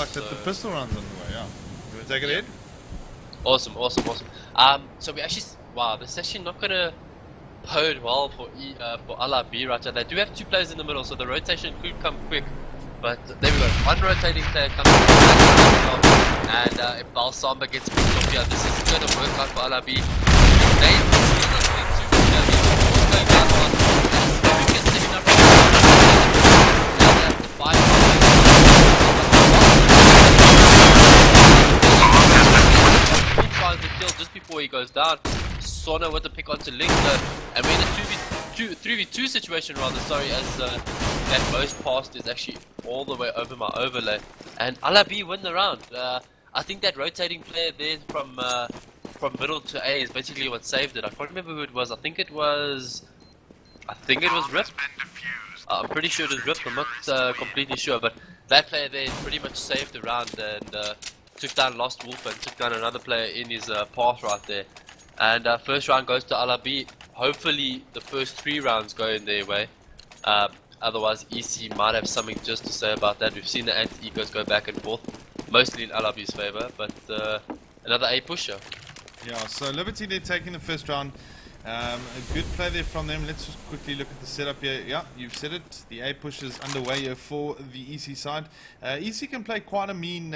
like that the pistol round's on the way, yeah. You want to take it in? Awesome. So we actually, wow, this is actually not gonna bode well for LiB right now. They do have two players in the middle, so the rotation could come quick. But there we go, one rotating player comes in, and if Balsamba gets picked up here, this is gonna work out for LiB. They going down one, and gets taken up. And the five. Finds the kill just before he goes down. Sona with the pick onto Link, and we're in a 3v2 situation rather, sorry, as that most pass is actually all the way over my overlay. And LiB win the round. I think that rotating player there from middle to A is basically what saved it. I can't remember who it was. I think it was Rip. I'm pretty sure it was Rip, I'm not completely sure, but that player there pretty much saved the round and took down Lost Wolf and took down another player in his path right there. And first round goes to LiB. Hopefully the first 3 rounds go in their way. Otherwise EC might have something just to say about that. We've seen the anti-ecos go back and forth, mostly in LiB's favor, but another A pusher. Yeah, so Liberty, they're taking the first round. A good play there from them. Let's just quickly look at the setup here. Yeah, you've said it. The A push is underway here for the EC side. EC can play quite a mean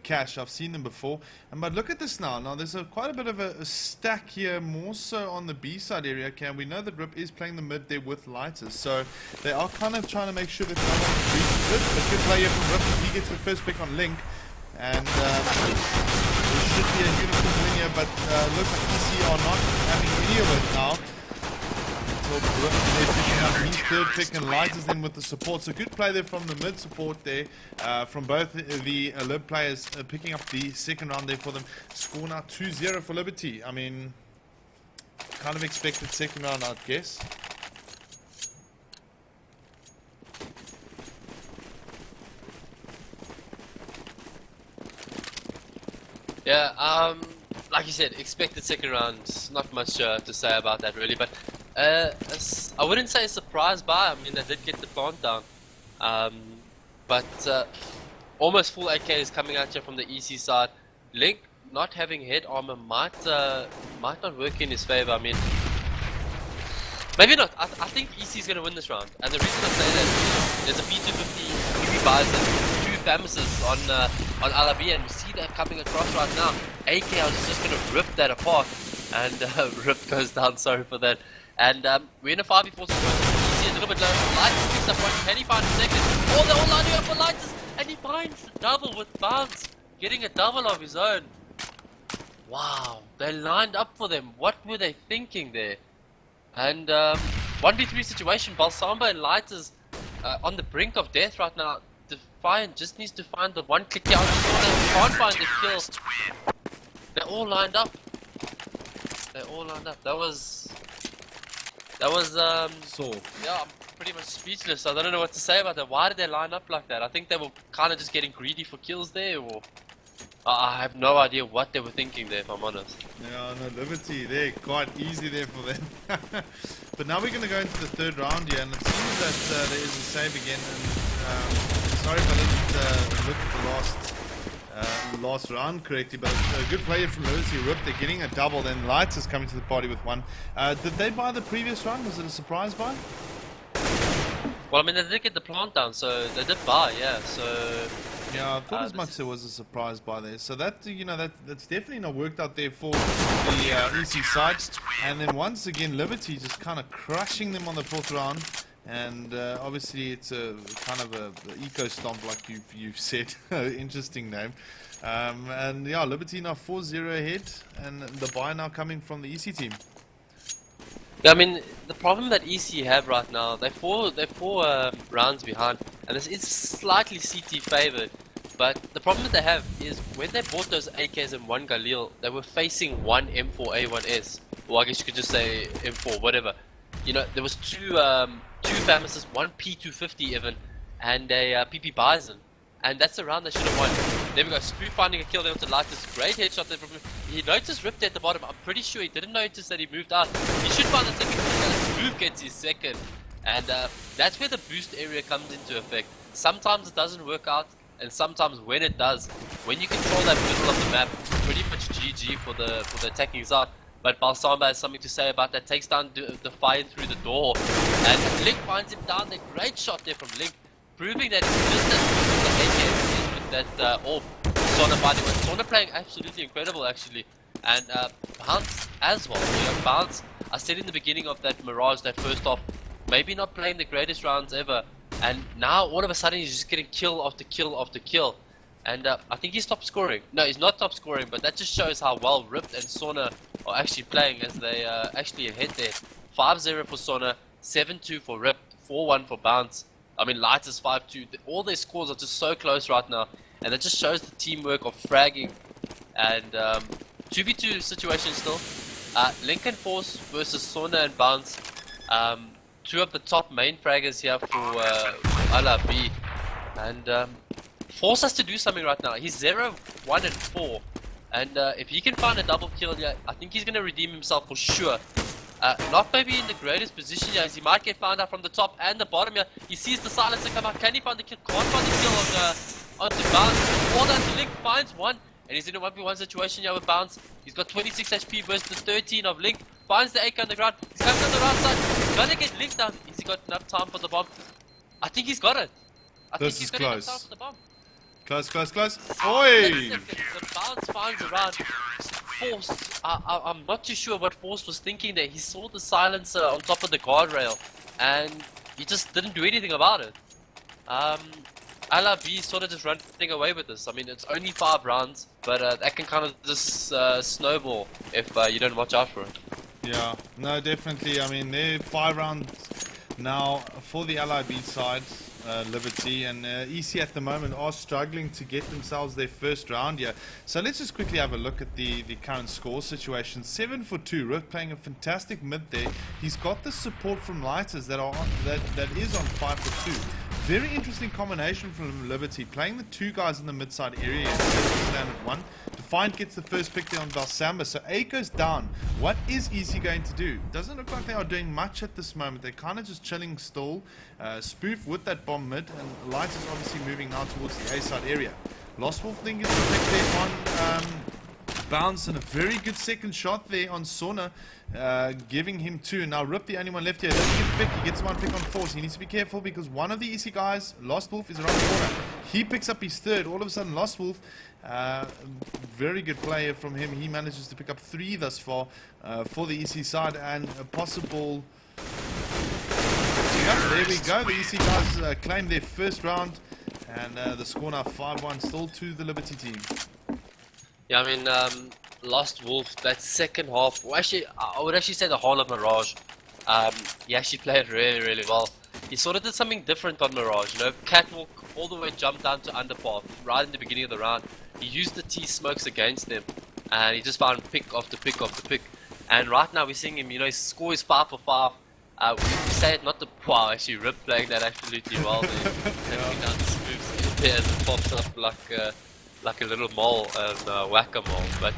cash. I've seen them before. But look at this now. Now there's quite a bit of a stack here, more so on the B side area. Okay, and we know that Rip is playing the mid there with lighters, so they are kind of trying to make sure that no one reaches it. But good play here from Rip. He gets the first pick on Link, and there should be a uniform win here, but looks like EC are not having any of it now. So they're picking up his third pick, and Light is then with the support. So good play there from the mid support there, from both the LiB players picking up the second round there for them. Score now 2-0 for Liberty. I mean, kind of expected second round, I'd guess. Yeah, like you said, expected second round. Not much to say about that really, but I wouldn't say a surprise buy. I mean, they did get the plant down, but almost full AK is coming out here from the EC side. Link not having head armor might not work in his favor. I mean, maybe not. I think EC is going to win this round, and the reason I say that is there's a P250 PP buys and 2 Famises on LiB, and we see that coming across right now. AK is just going to rip that apart, and Rip goes down. Sorry for that. And we're in a 5v4 situation. EC a little bit low. Lighters picks up one. Can he find a second? Oh, they're all lining up for Lighters, and he finds the double with Bounce, getting a double of his own. Wow, they lined up for them. What were they thinking there? And 1v3 situation, Balsamba and Lighters on the brink of death right now. Defiant just needs to find the one click down. Can't find the kill. They're all lined up. That was yeah, I'm pretty much speechless. I don't know what to say about that. Why did they line up like that? I think they were kind of just getting greedy for kills there, or I have no idea what they were thinking there, if I'm honest. Yeah, no, Liberty, they're quite easy there for them. But now we're going to go into the third round here, and it seems that there is a save again. And sorry if I didn't look at the last round correctly, but a good player from Liberty. Rip, they're getting a double, then Lights is coming to the party with one. Did they buy the previous round? Was it a surprise buy? Well, I mean, they did get the plant down, so they did buy, yeah, so... Yeah, I thought as much there was a surprise by there. So that, you know, that's definitely not worked out there for the EC side. And then once again, Liberty just kind of crushing them on the 4th round. And obviously it's a kind of a eco stomp, like you've said. Interesting name. And yeah, Liberty now 4-0 ahead, and the buy now coming from the EC team. Yeah, I mean, the problem that EC have right now, they're four rounds behind, and this is slightly CT favored. But the problem that they have is when they bought those AKs and one Galil, they were facing one M4A1S, or I guess you could just say M4, whatever. You know, there was two Famises, one P250 even, and a PP Bison, and that's the round they should have won. There we go, Spoo finding a kill there onto Lighters. Great headshot there from him. He noticed Ripped at the bottom. I'm pretty sure he didn't notice that he moved out. He should find the second kill. Spoo gets his second. And that's where the boost area comes into effect. Sometimes it doesn't work out. and sometimes when it does, when you control that middle of the map, pretty much GG for the attacking side. But Balsamba has something to say about that. Takes down the fire through the door, and Link finds him down there. Great shot there from Link, proving that he's just as good with the AK with that orb. Sona by the way, Sona playing absolutely incredible actually, and Bounce as well. You know, Bounce, I said in the beginning of that Mirage, that first off, maybe not playing the greatest rounds ever, and now all of a sudden he's just getting kill after kill after kill. And I think he's top scoring. No, he's not top scoring, but that just shows how well Ripped and Sona are actually playing, as they actually ahead there. 5-0 for Sona, 7-2 for Ripped, 4-1 for Bounce. I mean, Light is 5-2. All their scores are just so close right now, and it just shows the teamwork of fragging. And 2v2 situation still. Lincoln Force versus Sona and Bounce. Two of the top main fraggers here for LiB. And Force has to do something right now. He's 0, 1 and 4. And if he can find a double kill here, I think he's going to redeem himself for sure. Not maybe in the greatest position here, as he might get found out from the top and the bottom here. He sees the silencer come out. Can he find the kill? Can't find the kill onto Bounce. All down to Link, finds one. And he's in a 1v1 situation here with Bounce. He's got 26 HP versus the 13 of Link. Finds the AK on the ground. He's coming on the right side. He's gonna get Link down. Has he got enough time for the bomb? I think he's got it. I think he's got enough time for the bomb. Close. Oi! The Bounce finds around. Force, I'm not too sure what Force was thinking there. He saw the silencer on top of the guardrail, and he just didn't do anything about it. LiB sort of just running away with this. I mean, it's only 5 rounds, but that can kind of just snowball if you don't watch out for it. Yeah, no, definitely. I mean, they're 5 rounds now for the LiB side, Liberty, and EC at the moment are struggling to get themselves their first round here. So let's just quickly have a look at the current score situation. 7 for 2. Rick playing a fantastic mid there. He's got the support from Lighters that is on 5 for 2. Very interesting combination from Liberty, playing the 2 guys in the mid-side area and standard 1. Defiant gets the first pick there on Balsamba, so A goes down. What is EC going to do? Doesn't look like they are doing much at this moment. They're kind of just chilling still. Spoof with that bomb mid, and Light is obviously moving now towards the A side area. Lost Wolf then gets the pick there on Bounce, and a very good second shot there on Sona, giving him 2. Now Rip, the only one left here, doesn't get the pick. He gets 1 pick on Force. He needs to be careful because one of the EC guys, Lost Wolf, is around the corner. He picks up his 3rd. All of a sudden, Lost Wolf, very good player from him. He manages to pick up 3 thus far for the EC side, and a possible... Yeah, there we go. The EC guys claim their first round, and the score now 5-1 still to the Liberty team. Yeah, I mean, Lost Wolf, that second half, well, actually, I would actually say the whole of Mirage, he actually played really, really well. He sort of did something different on Mirage, you know, catwalk all the way, jumped down to underpath right in the beginning of the round. He used the T-smokes against them, and he just found pick after pick after pick. And right now we're seeing him, you know, his score is 5 for 5. We say it not the... Wow, actually, Rip playing that absolutely well there. Taking down the moves there as it pops up like a little mole and whack-a-mole. But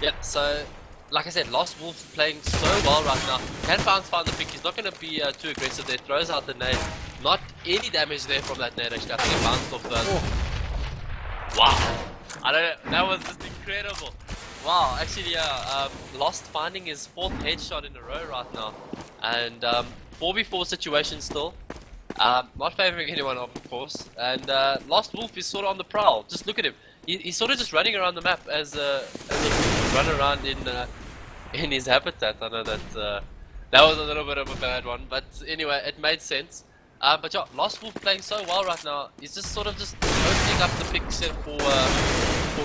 yeah, so like I said, Lost Wolf playing so well right now. Can Bounce find the pick? He's not going to be too aggressive there. Throws out the nade. Not any damage there from that nade actually. I think it bounced off the... Wow! I don't know, that was just incredible. Wow, actually yeah, Lost finding his 4th headshot in a row right now. And 4v4 situation still. Not favouring anyone, of course. And Lost Wolf is sort of on the prowl. Just look at him. He's sort of just running around the map as a run around in his habitat. I know that that was a little bit of a bad one, but anyway, it made sense. But yeah, Lost Wolf playing so well right now. He's just sort of just opening up the picture for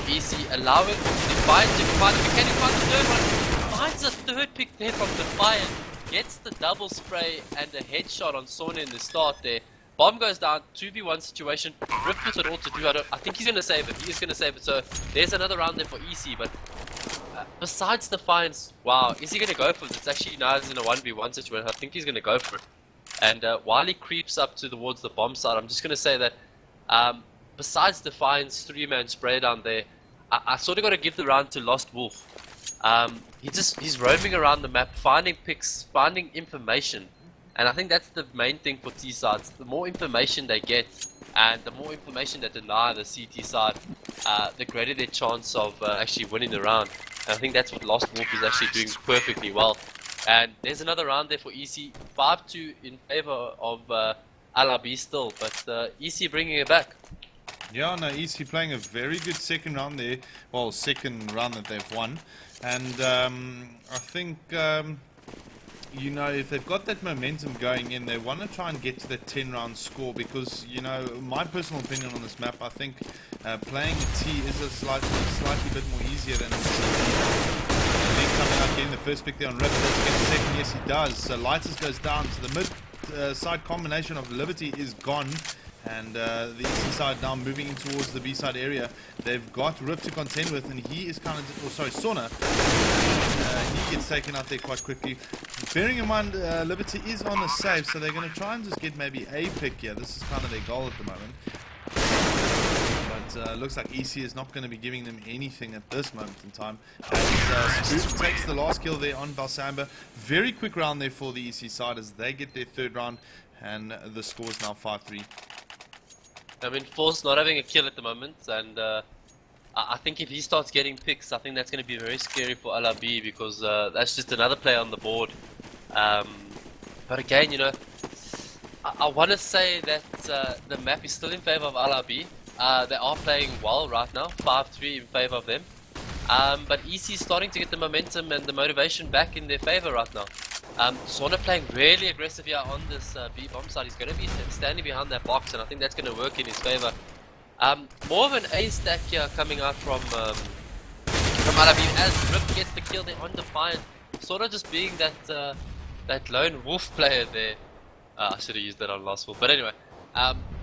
EC, allowing Defiant to find the mechanic, find the 3rd one. Finds a 3rd pick there from Defiant. Gets the double spray and a headshot on Sona in the start there. Bomb goes down, 2v1 situation. Rip puts it all to do. I think he's going to save it. He is going to save it. So there's another round there for EC. But besides Defiance, wow, is he going to go for it? It's actually now in a 1v1 situation. I think he's going to go for it. And while he creeps up towards the bomb side, I'm just going to say that besides Defiance 3-man spray down there, I sort of got to give the round to Lost Wolf. He's roaming around the map, finding picks, finding information, And I think that's the main thing for T sides. The more information they get, and the more information they deny the CT side, the greater their chance of actually winning the round. And I think that's what Lost Wolf is actually doing perfectly well. And there's another round there for EC, 5-2 in favor of LiB still, but EC bringing it back. Yeah, no, EC playing a very good second round there. Well, second round that they've won. And I think, you know, if they've got that momentum going in, they want to try and get to that 10-round score because, you know, my personal opinion on this map, I think playing a T is a slightly bit more easier than a C. Link coming out, getting the first pick there on Rip. Does he get the second? Yes, he does. So Lighters goes down. So the mid-side combination of Liberty is gone. And the east side now moving in towards the B-side area. They've got Rip to contend with, and he is kind of... Oh, sorry, Sauna. He gets taken out there quite quickly. Bearing in mind, Liberty is on the save, so they're going to try and just get maybe a pick here. This is kind of their goal at the moment. But looks like EC is not going to be giving them anything at this moment in time. As Spoof takes the last kill there on Balsamba. Very quick round there for the EC side as they get their third round, and the score is now 5-3. I mean, Force not having a kill at the moment, and I think if he starts getting picks, I think that's going to be very scary for LiB because that's just another player on the board. But again, you know, I want to say that the map is still in favor of LiB. They are playing well right now, 5-3 in favor of them. But EC is starting to get the momentum and the motivation back in their favor right now. Sauna playing really aggressive here on this B bomb side. He's going to be standing behind that box, and I think that's going to work in his favor. More of an A stack here coming out from LiB as Rip gets the kill there on Defiant. Sort of just being that that lone wolf player there. I should have used that on Lost Wolf, but anyway.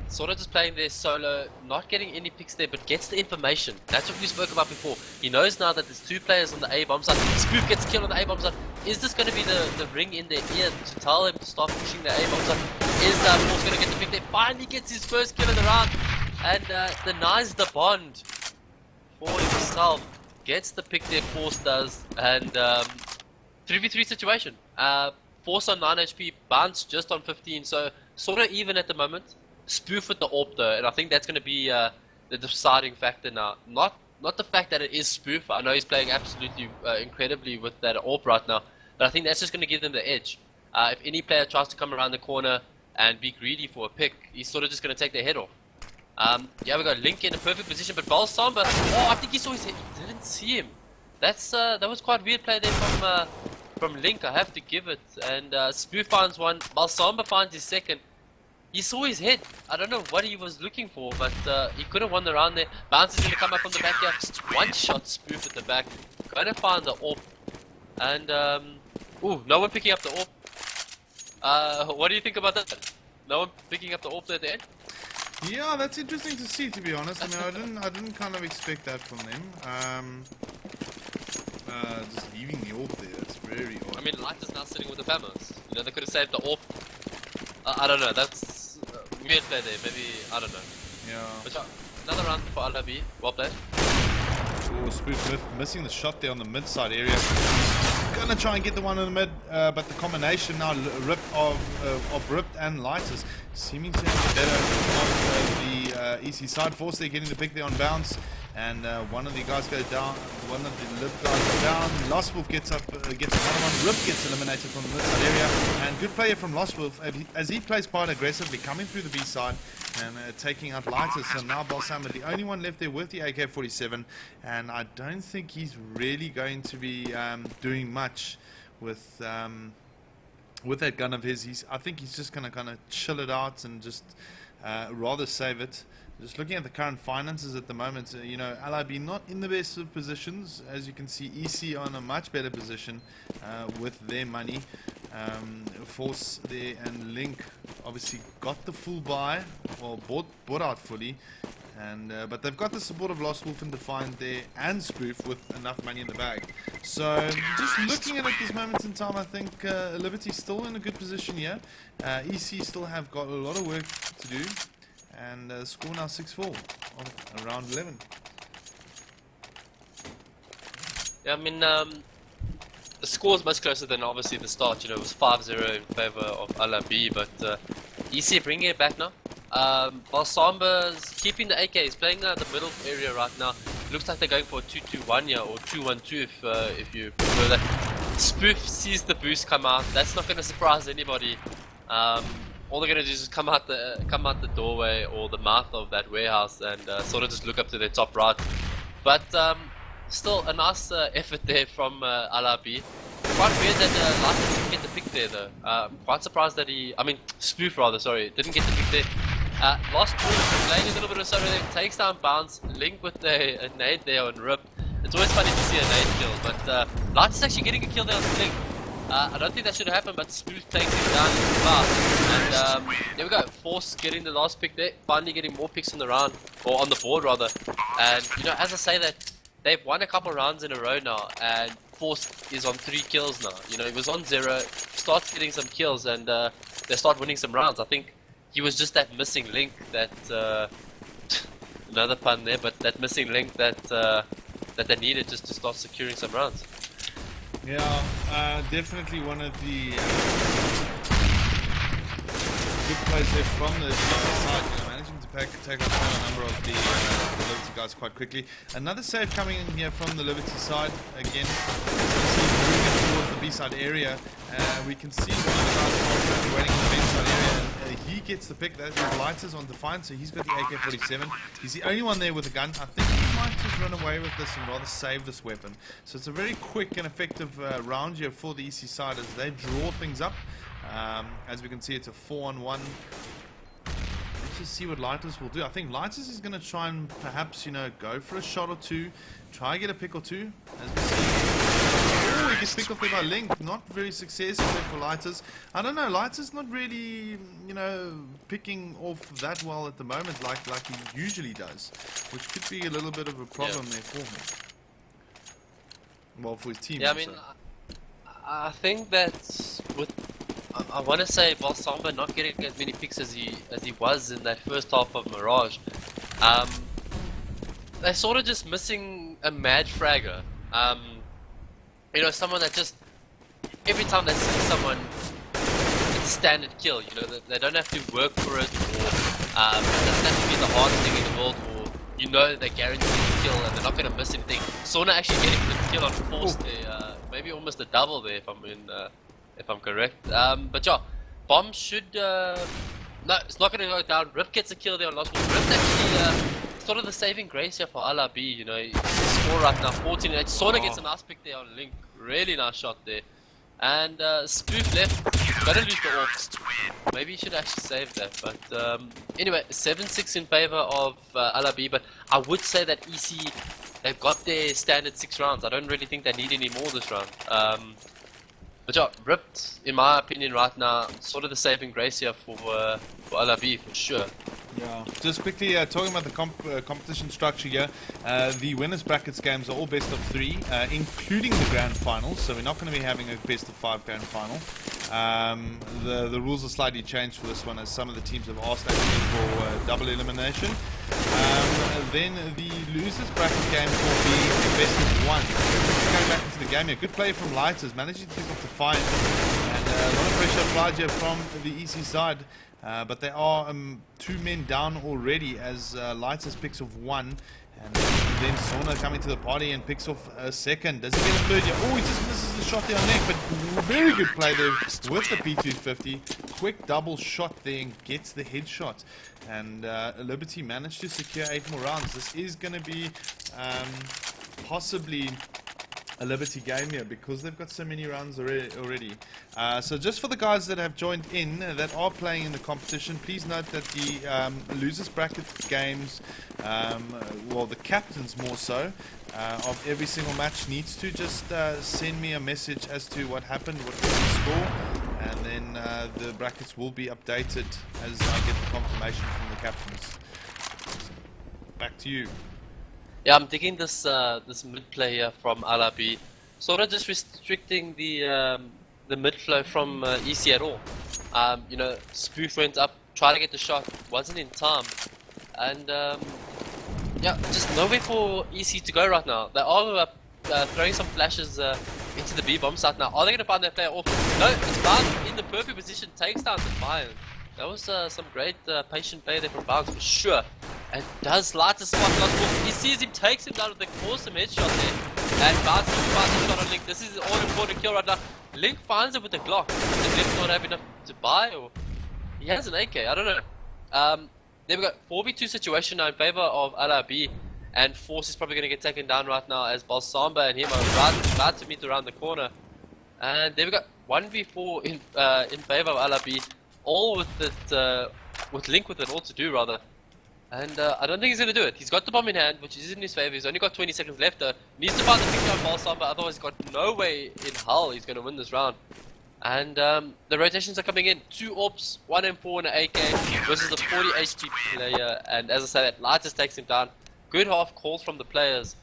Sort of just playing there solo, not getting any picks there, but gets the information. That's what we spoke about before. He knows now that there's two players on the A bomb side. Spoof gets killed on the A bomb side. Is this going to be the ring in their ear to tell him to start pushing the A bomb side? Is Force going to get the pick there? Finally gets his first kill in the round and denies the bond for himself. Gets the pick there, Force does, and 3v3 situation. Force on 9 HP, Bounce just on 15, so sort of even at the moment. Spoof with the AWP though, and I think that's going to be the deciding factor now. Not the fact that it is Spoof. I know he's playing absolutely incredibly with that AWP right now, but I think that's just going to give them the edge. If any player tries to come around the corner and be greedy for a pick, he's sort of just going to take their head off. Yeah, we got Link in a perfect position, but Balsamba, oh, I think he saw his head. He didn't see him. That's that was quite weird play there from Link. I have to give it. And Spoof finds one. Balsamba finds his second. He saw his head. I don't know what he was looking for, but he could have won the round there. Bounce is going to come up from the back here. One shot Spoof at the back. Going to find the AWP. And, ooh, no one picking up the AWP. What do you think about that? No one picking up the AWP there at the end? Yeah, that's interesting to see, to be honest. I mean, I didn't kind of expect that from them. Just leaving the AWP there, that's very odd. I mean, Light is now sitting with the Famos. You know, they could have saved the AWP. I don't know, that's weird play there, maybe, I don't know. Yeah. But another round for LiB, well played. Oh, Spoof missing the shot there on the mid-side area. Gonna try and get the one in the mid, but the combination now of Ripped and Lighters seeming to have the better of the EC side. Force they're getting the pick there on Bounce, and one of the guys goes down, one of the LiB guys goes down. Lost Wolf gets up, gets another one. Rip gets eliminated from the mid-side area, and good player from Lost Wolf as he plays quite aggressively, coming through the B side and taking out Lighters. So now Balsamba, the only one left there with the AK-47, and I don't think he's really going to be doing much with that gun of his. I think he's just going to kind of chill it out and just rather save it. Just looking at the current finances at the moment, you know, LiB not in the best of positions. As you can see, EC on a much better position with their money. Force there and Link obviously got the full buy, well, bought out fully. And but they've got the support of Lost Wolf and Defiant there and Spoof with enough money in the bag. So just looking at it at this moment in time, I think Liberty's still in a good position here. EC still have got a lot of work to do. And score now 6-4 on round 11. Yeah, I mean, the score is much closer than obviously the start. You know, it was 5-0 in favor of LiB, but EC bringing it back now. While Samba's keeping the AK, he's playing the middle area right now. Looks like they're going for a 2-2-1 here, or 2-1-2 if you prefer that. Spoof sees the boost come out. That's not going to surprise anybody. All they're going to do is just come out the doorway or the mouth of that warehouse and sort of just look up to their top right. But still a nice effort there from LiB. Quite weird that Lighter didn't get the pick there though. Quite surprised that Spoof rather, sorry, didn't get the pick there. Lost ball, playing a little bit of soda there, takes down bounce, Link with a nade there on Rip. It's always funny to see a nade kill, but Lighter's actually getting a kill there on Link. I don't think that should have happened, but Spoof takes him down fast. And there we go, Force getting the last pick there, finally getting more picks on the round, or on the board rather. And you know, as I say that, they've won a couple rounds in a row now, and Force is on 3 kills now. You know, he was on 0, starts getting some kills, and they start winning some rounds. I think he was just that missing link that, another pun there, but that missing link that that they needed just to start securing some rounds. Yeah, definitely one of the good plays there from the side, you know, managing to take out quite a number of the Liberty guys quite quickly. Another save coming in here from the Liberty side again. Moving towards the B side area, we can see one of the guys waiting in the B side area. He gets the pick. That is Lighters on Defiant, so he's got the AK-47. He's the only one there with a gun. I think he might just run away with this and rather save this weapon. So it's a very quick and effective round here for the EC side as they draw things up. As we can see, it's a 4-on-1. Let's just see what Lighters will do. I think Lighters is going to try and perhaps, you know, go for a shot or two, try and get a pick or two. As we see, oh, he gets picked off there by Link. Not very successful there for Lighters. I don't know, Lighters not really, you know, picking off that well at the moment like he usually does, which could be a little bit of a problem there for him. Well, for his team. Yeah, also. I mean, I think that with I want to say Valsamba not getting as many picks as he was in that first half of Mirage. They're sort of just missing a mad fragger. You know, someone that just every time they see someone, it's a standard kill. You know, they don't have to work for it, or it doesn't have to be the hardest thing in the world, or you know they're guaranteed to kill and they're not going to miss anything. Sona actually getting the kill on Force there, maybe almost a double there if I'm correct. But yeah, Bomb should no, it's not going to go down. Rip gets a kill there on last one. Rip actually sort of the saving grace here for LiB. You know, he's score right now 14-8. Sona gets a nice pick there on Link. Really nice shot there. And Spoof left. Gonna lose the AWP. Maybe he should actually save that. But anyway, 7-6 in favor of LiB. But I would say that EC, they've got their standard 6 rounds. I don't really think they need any more this round. But yeah, Ripped, in my opinion right now, sort of the saving grace here for LiB for sure. Yeah. Just quickly talking about the competition structure here, the winners brackets games are all best of 3, including the grand finals. So we're not going to be having a best of 5 grand final. The rules are slightly changed for this one, as some of the teams have asked actually for double elimination. Then the losers bracket games will be best of 1. Going back into the game here, good play from Lighters, managing to pick off the fight, and a lot of pressure applied here from the EC side. But they are 2 men down already as Lighters picks off 1, and then Sona coming to the party and picks off a second. Does he get a third here? Oh, he just misses the shot there on Neck, but very good play there with the P250. Quick double shot there and gets the headshot. And Liberty managed to secure 8 more rounds. This is going to be possibly a Liberty game here because they've got so many rounds already. So just for the guys that have joined in that are playing in the competition, please note that the losers bracket games, well, the captains more so, of every single match needs to just send me a message as to what happened, what was the score, and then the brackets will be updated as I get the confirmation from the captains. Back to you. Yeah, I'm digging this this mid play here from LiB, sort of just restricting the mid flow from EC at all. You know, Spoof went up, tried to get the shot, wasn't in time, and yeah, just nowhere for EC to go right now. They are throwing some flashes into into the B bomb site now. Are they going to find that player off? No, it's Bounce in the perfect position, takes down Defiant. That was some great patient play there from Bounce for sure. And does light a spot Lostwolf. He sees him, takes him down with the awesome headshot there. And Bounce finds a shot on Link. This is an all important kill right now. Link finds it with the Glock. Does Link not have enough to buy, or he has an AK? I don't know. Then we got 4v2 situation now in favor of LiB. And Force is probably going to get taken down right now as Balsamba and him are about to meet around the corner. And then we got 1v4 in favor of LiB, all with it, with Link with it all to do rather. And I don't think he's going to do it. He's got the bomb in hand, which is in his favor. He's only got 20 seconds left though. Needs to find the picture on Balsamba, otherwise he's got no way in hell he's going to win this round. And the rotations are coming in. 2 AWPs, 1 M4 and an AK versus the 40 HP player. And as I said, Lighters takes him down. Good half calls from the players.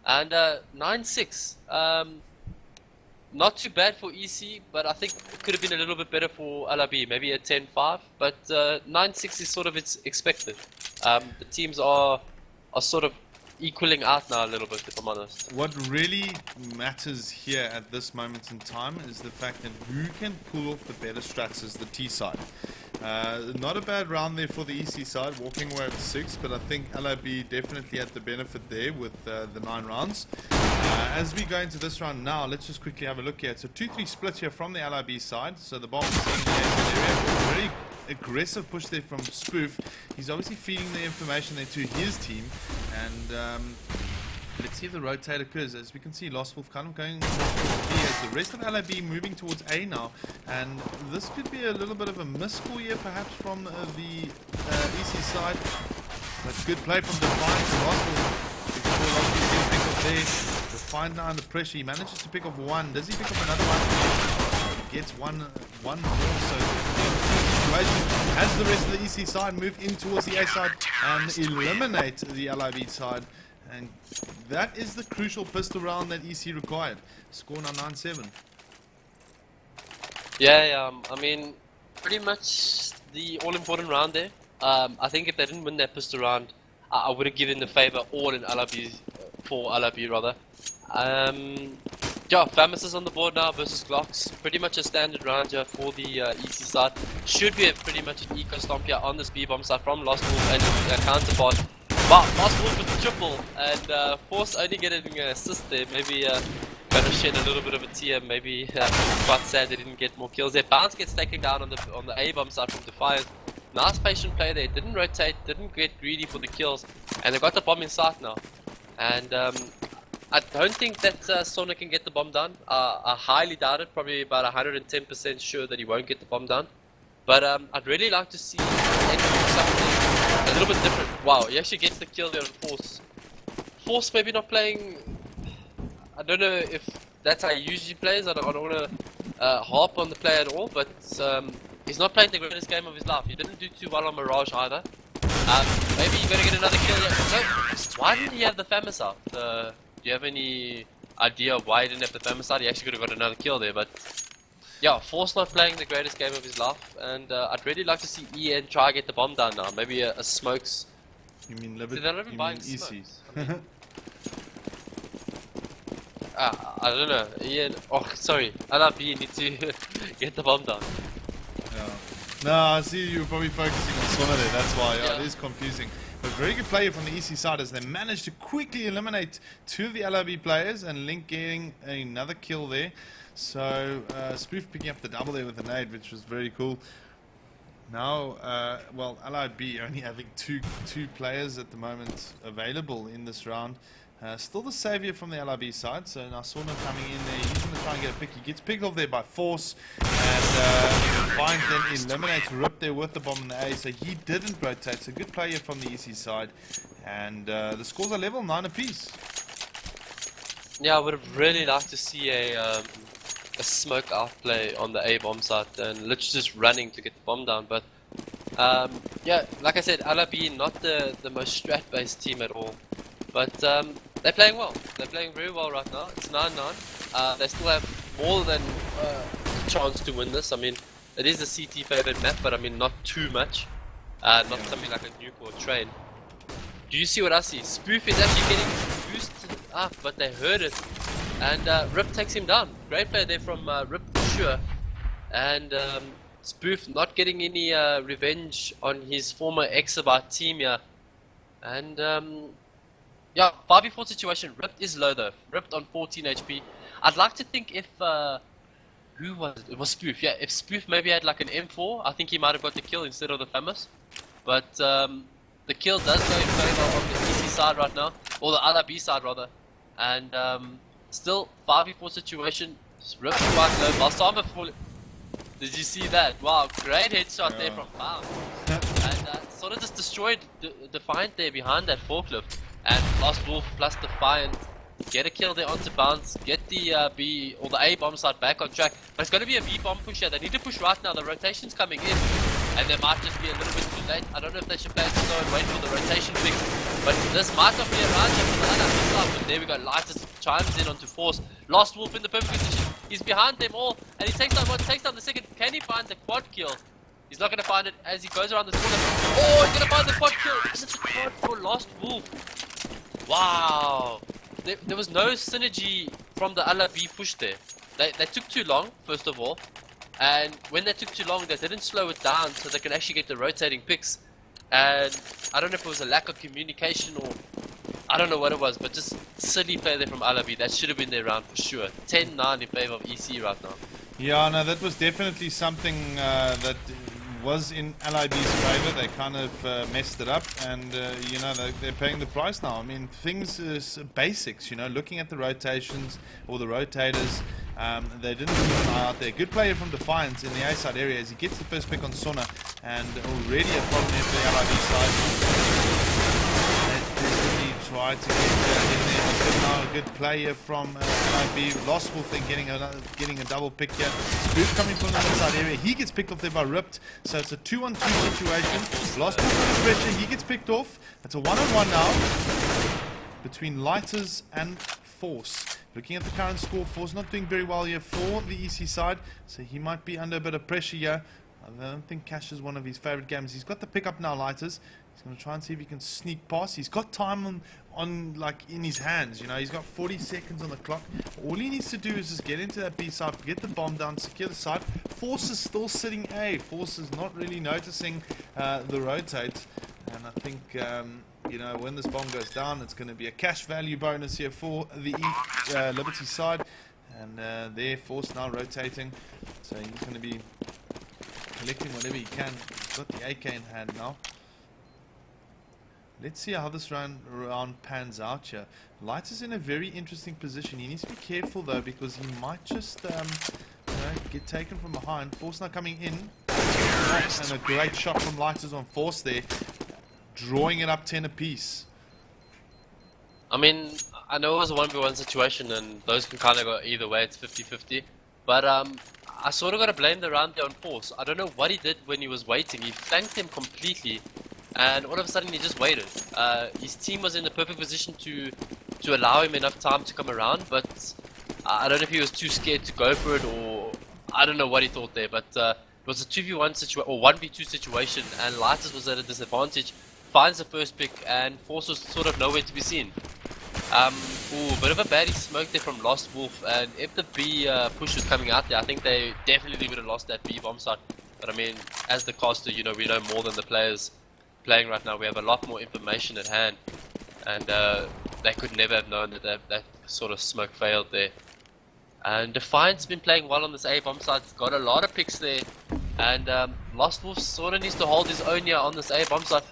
And 9-6. Not too bad for EC, but I think it could have been a little bit better for LiB. Maybe a 10-5. But 9-6 is sort of it's expected. The teams are sort of equaling out now a little bit, if I'm honest. What really matters here at this moment in time is the fact that who can pull off the better strats is the T side. Not a bad round there for the EC side, walking away with 6, but I think LiB definitely had the benefit there with the 9 rounds. As we go into this round now, let's just quickly have a look here. It's a 2-3 split here from the LiB side, so the bomb is in the area. Very aggressive push there from Spoof. He's obviously feeding the information there to his team, and let's see if the rotate occurs. As we can see, Lost Wolf kind of going towards B as the rest of LiB moving towards A now, and this could be a little bit of a miscall here perhaps from the EC side, but good play from Defiant to Lost Wolf before Lost Wolf gets picked up there. Defiant now under pressure, he manages to pick off 1. Does he pick up another one? Gets one more, so situation as the rest of the EC side move in towards the A side and eliminate the LiB side. And that is the crucial pistol round that EC required. Score now 9-7. Yeah, I mean, pretty much the all-important round there. I think if they didn't win that pistol round, I would have given the favor all in LiB, for LiB rather. Yeah, Famous is on the board now versus Glocks. Pretty much a standard round here for the EC side. Should be pretty much an eco stomp here on this B-bomb side from Lost Wolf and his counterpart. Wow, Lost Wolf with the triple, and Force only getting an assist there. Maybe gonna shed a little bit of a tear. Maybe quite sad they didn't get more kills there. Bounce gets taken down on the A-bomb side from Defiant. Nice patient play there. Didn't rotate, didn't get greedy for the kills, and they got the bomb in sight now. And I don't think that Sonic can get the bomb done. I highly doubt it. Probably about 110% sure that he won't get the bomb done. But I'd really like to see something a little bit different. Wow, he actually gets the kill there on Force. Force maybe not playing. I don't know if that's how he usually plays. I don't want to harp on the play at all. But he's not playing the greatest game of his life. He didn't do too well on Mirage either. Maybe you're gonna get another kill here. So, why didn't he have the Famous out? Do you have any idea of why he didn't have the Famous out? He actually could have got another kill there, but yeah, Force not playing the greatest game of his life, and I'd really like to see EN try and get the bomb down now. Maybe a smokes. You mean They're not even buying smokes. I mean, I don't know. EN. Oh, sorry. LiB need to get the bomb down. Yeah. No, I see you're probably focusing on Sona there. That's why it is confusing. But very good play from the EC side as they managed to quickly eliminate 2 of the LiB players, and Link getting another kill there. So Spoof picking up the double there with the nade, which was very cool. Now, well, LiB only having two players at the moment available in this round. Still the savior from the LiB side, so now Sona coming in there. He's going to try and get a pick. He gets picked off there by Force, and finds then eliminates Rip there with the bomb in the A, so he didn't rotate. So good play here from the EC side, and the scores are level 9 apiece. Yeah, I would have really liked to see a smoke outplay on the A bomb side and literally just running to get the bomb down. But yeah, like I said, LiB not the most strat based team at all, but they're playing well. They're playing very well right now. It's 9-9. They still have more than a chance to win this. I mean, it is a CT favored map, but I mean not too much. Not something like a nuke or a train. Do you see what I see? Spoof is actually getting boosted up, but they heard it. And Rip takes him down. Great play there from Rip for sure. And Spoof not getting any revenge on his former Exabyte team here. And yeah, 5v4 situation. Ripped is low though. Ripped on 14 HP. I'd like to think if who was it? It was Spoof. Yeah, if Spoof maybe had like an M4, I think he might have got the kill instead of the Famous. But the kill does go in favor of the EC side right now, or the other B side rather. And still 5v4 situation. Ripped quite low. Balsama full. Did you see that? Wow, great headshot there from Bound. And sort of just destroyed Defiant there behind that forklift. And Lost Wolf plus Defiant get a kill there onto Bounce, get the B or the A bomb side back on track. But it's going to be a B bomb push here. They need to push right now. The rotation's coming in. And they might just be a little bit too late. I don't know if they should play it slow and wait for the rotation fix. But this might not be a round here for the other side. But there we go. Lighters chimes in onto Force. Lost Wolf in the perfect position. He's behind them all. And he takes down one, takes down the second. Can he find the quad kill? He's not going to find it as he goes around the corner. Oh, he's going to find the quad kill. Is it the quad for Lost Wolf? Wow. There was no synergy from the LiB push there. They took too long, first of all. And when they took too long, they didn't slow it down so they can actually get the rotating picks. And I don't know if it was a lack of communication or I don't know what it was, but just silly play there from LiB. That should have been their round for sure. 10-9 in favor of EC right now. Yeah, no, that was definitely something that was in LiB's favor. They kind of messed it up, and you know, they're paying the price now. I mean, things is basics, you know, looking at the rotations or the rotators. They didn't keep an eye out there. Good player from Defiance in the A side area as he gets the first pick on Sona, and already a problem there for the LiB side. They tried to get in there. But now a good player from LiB. Lost Wolf then getting a double pick here. Spoof coming from the inside area. He gets picked off there by Ripped. So it's a 2-on-2 situation. Lost Wolf under pressure. He gets picked off. It's a 1-on-1 now between Lighters and Force. Looking at the current score, Force not doing very well here for the EC side. So he might be under a bit of pressure here. I don't think Cash is one of his favorite games. He's got the pick up now, Lighters. He's going to try and see if he can sneak past. He's got time on like in his hands, you know. He's got 40 seconds on the clock. All he needs to do is just get into that B side, get the bomb down, secure the side. Force is still sitting A. Force is not really noticing the rotate. And I think, you know, when this bomb goes down, it's going to be a cash value bonus here for the Liberty side. And there, Force now rotating. So he's going to be collecting whatever he can. He's got the AK in hand now. Let's see how this round pans out here. Light is in a very interesting position. He needs to be careful though, because he might just you know, get taken from behind. Force now coming in. And a great shot from Lighters on Force there. Drawing it up 10 apiece. I mean, I know it was a 1v1 situation and those can kind of go either way. It's 50-50. But I sort of got to blame the round there on Force. I don't know what he did when he was waiting. He flanked him completely. And all of a sudden he just waited. His team was in the perfect position to allow him enough time to come around, but I don't know if he was too scared to go for it, or I don't know what he thought there. But it was a 2v1 situation or 1v2 situation, and Lighters was at a disadvantage. Finds the first pick, and Force was sort of nowhere to be seen. Ooh, bit of a baddie smoke there from Lost Wolf, and if the B push was coming out there, I think they definitely would have lost that B bomb site. But I mean, as the caster, you know, we know more than the players playing right now. We have a lot more information at hand, and they could never have known that that sort of smoke failed there. And Defiant's been playing well on this A bomb side. Got a lot of picks there, and Lost Wolf sort of needs to hold his own here on this A bomb side.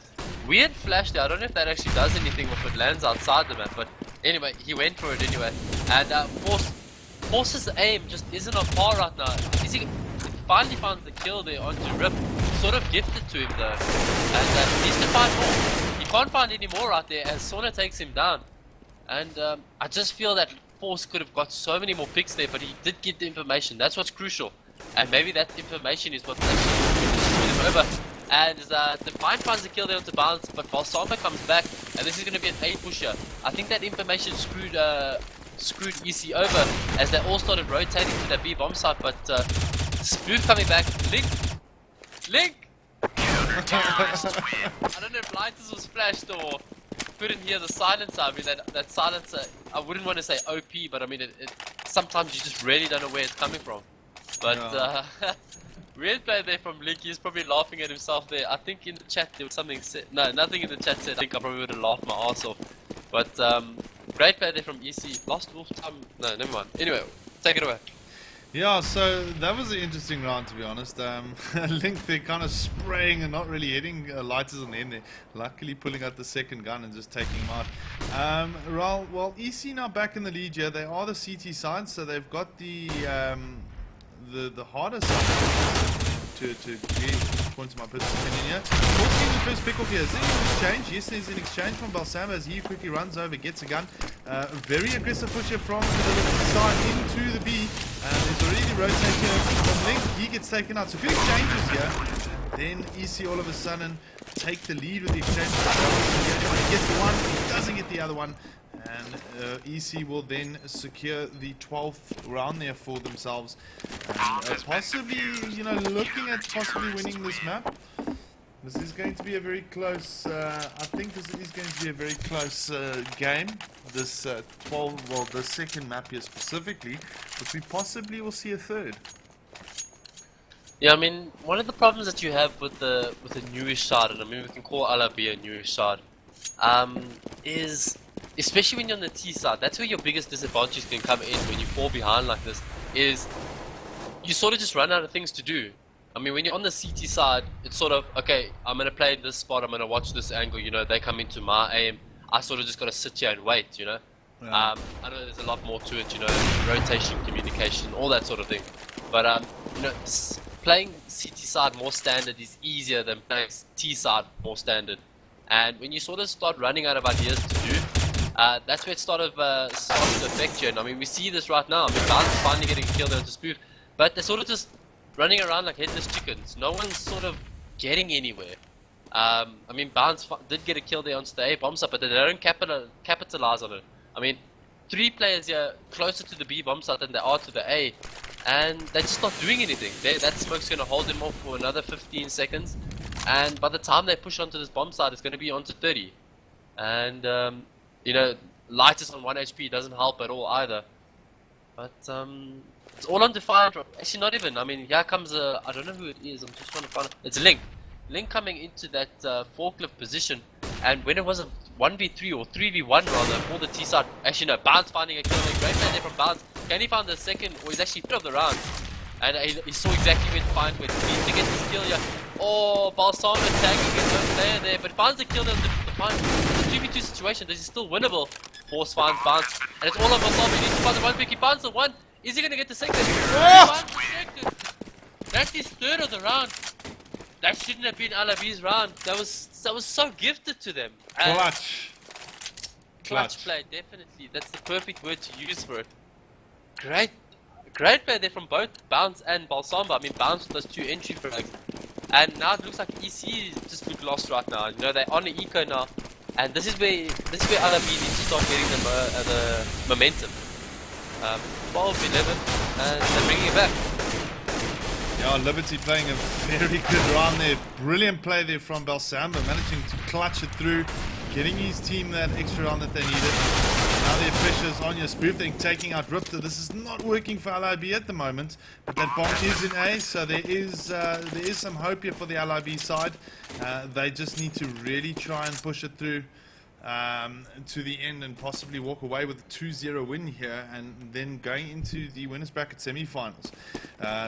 Weird flash there. I don't know if that actually does anything or if it lands outside the map, but anyway, he went for it anyway. And Force's aim just isn't on par right now. He finally finds the kill there onto Rip. Sort of gifted to him though, and he needs to find more. He can't find any more out there as Sona takes him down. And I just feel that Force could have got so many more picks there, but he did get the information. That's what's crucial, and maybe that information is what's actually him over. And Defiant finds the kill there onto Bounce, but Balsama comes back, and this is going to be an A pusher. I think that information screwed EC over as they all started rotating to that B bomb site, but Spoof coming back. Link! I don't know if Lighters was flashed or couldn't hear the silencer. I mean, that silencer, I wouldn't want to say OP, but I mean, sometimes you just really don't know where it's coming from. But, weird player there from Link, he's probably laughing at himself there. I think in the chat there was something said. No, nothing in the chat said. I think I probably would have laughed my ass off. But, great player there from EC. Lost Wolf time. No, never mind. Anyway, take it away. Yeah, so that was an interesting round, to be honest. Link, they're kind of spraying and not really hitting lighters on the end there. Luckily pulling out the second gun and just taking him out. Well, EC now back in the lead here. They are the CT side, so they've got the harder side to get, according to my personal opinion here. Forcing the first pick off here. Is there an exchange? Yes, there's an exchange from Balsamo as he quickly runs over, gets a gun. Very aggressive push here from the side into the B. There's already the rotate here from Link. He gets taken out. So good exchanges here. Then EC all of a sudden take the lead with the exchange. He gets one, he doesn't get the other one. And EC will then secure the 12th round there for themselves. Possibly, you know, looking at possibly winning this map. This is going to be a very close, I think this is going to be a very close game. This the second map here specifically, but we possibly will see a third. Yeah, I mean, one of the problems that you have with the newish side, and I mean we can call LiB a newish side, is especially when you're on the T side, that's where your biggest disadvantage can come in when you fall behind like this, is you sort of just run out of things to do. I mean, when you're on the CT side, it's sort of, okay, I'm going to play in this spot, I'm going to watch this angle, you know, they come into my aim, I sort of just got to sit here and wait, you know. Yeah. I know there's a lot more to it, you know, rotation, communication, all that sort of thing. But, you know, playing CT side more standard is easier than playing T side more standard. And when you sort of start running out of ideas to do, that's where it starts to affect you. And I mean, we see this right now. I mean, Bounce is finally getting killed onto Spoof, but they're sort of just running around like headless chickens. No one's sort of getting anywhere. I mean, Bounce did get a kill there onto the A bomb site, but they don't capitalize on it. I mean, 3 players here closer to the B bomb site than they are to the A, and they're just not doing anything. That smoke's going to hold them off for another 15 seconds, and by the time they push onto this bomb site, it's going to be onto 30. And, you know, light is on 1 HP, doesn't help at all either. But, it's all undefined. Actually, not even. I mean, here comes I don't know who it is. I'm just trying to find it. It's Link. Link coming into that forklift position. And when it was a 1v3 or 3v1 rather for the T side, actually no, Bounce finding a kill. Great play there from Bounce. Can he find the second, or he's actually third of the round. And he saw exactly where to find where he needs to get this kill here. Oh, Balsamo tagging his own player there. But finds the kill there to find the 2v2 situation. This is still winnable. Force finds Bounce. And it's all on Balsamo. He needs to find the one pick. He finds the one. Is he going to get the second? Oh! That's his third of the round. That shouldn't have been LiB's round. That was so gifted to them. Clutch play, definitely. That's the perfect word to use for it. Great play there from both Bounce and Balsamo. I mean, Bounce with those 2 entry frags. And now it looks like EC just look lost right now. You know, they're on the eco now. And this is where LiB needs to start getting the momentum. 12, 11, and they're bringing it back. Yeah, Liberty playing a very good round there. Brilliant play there from Balsamo, managing to clutch it through, getting his team that extra round that they needed. Now their pressure's on your Spoof thing, taking out Ripter. This is not working for LiB at the moment, but that bomb is in A, so there is some hope here for the LiB side. They just need to really try and push it through to the end and possibly walk away with a 2-0 win here, and then going into the winners bracket semi-finals.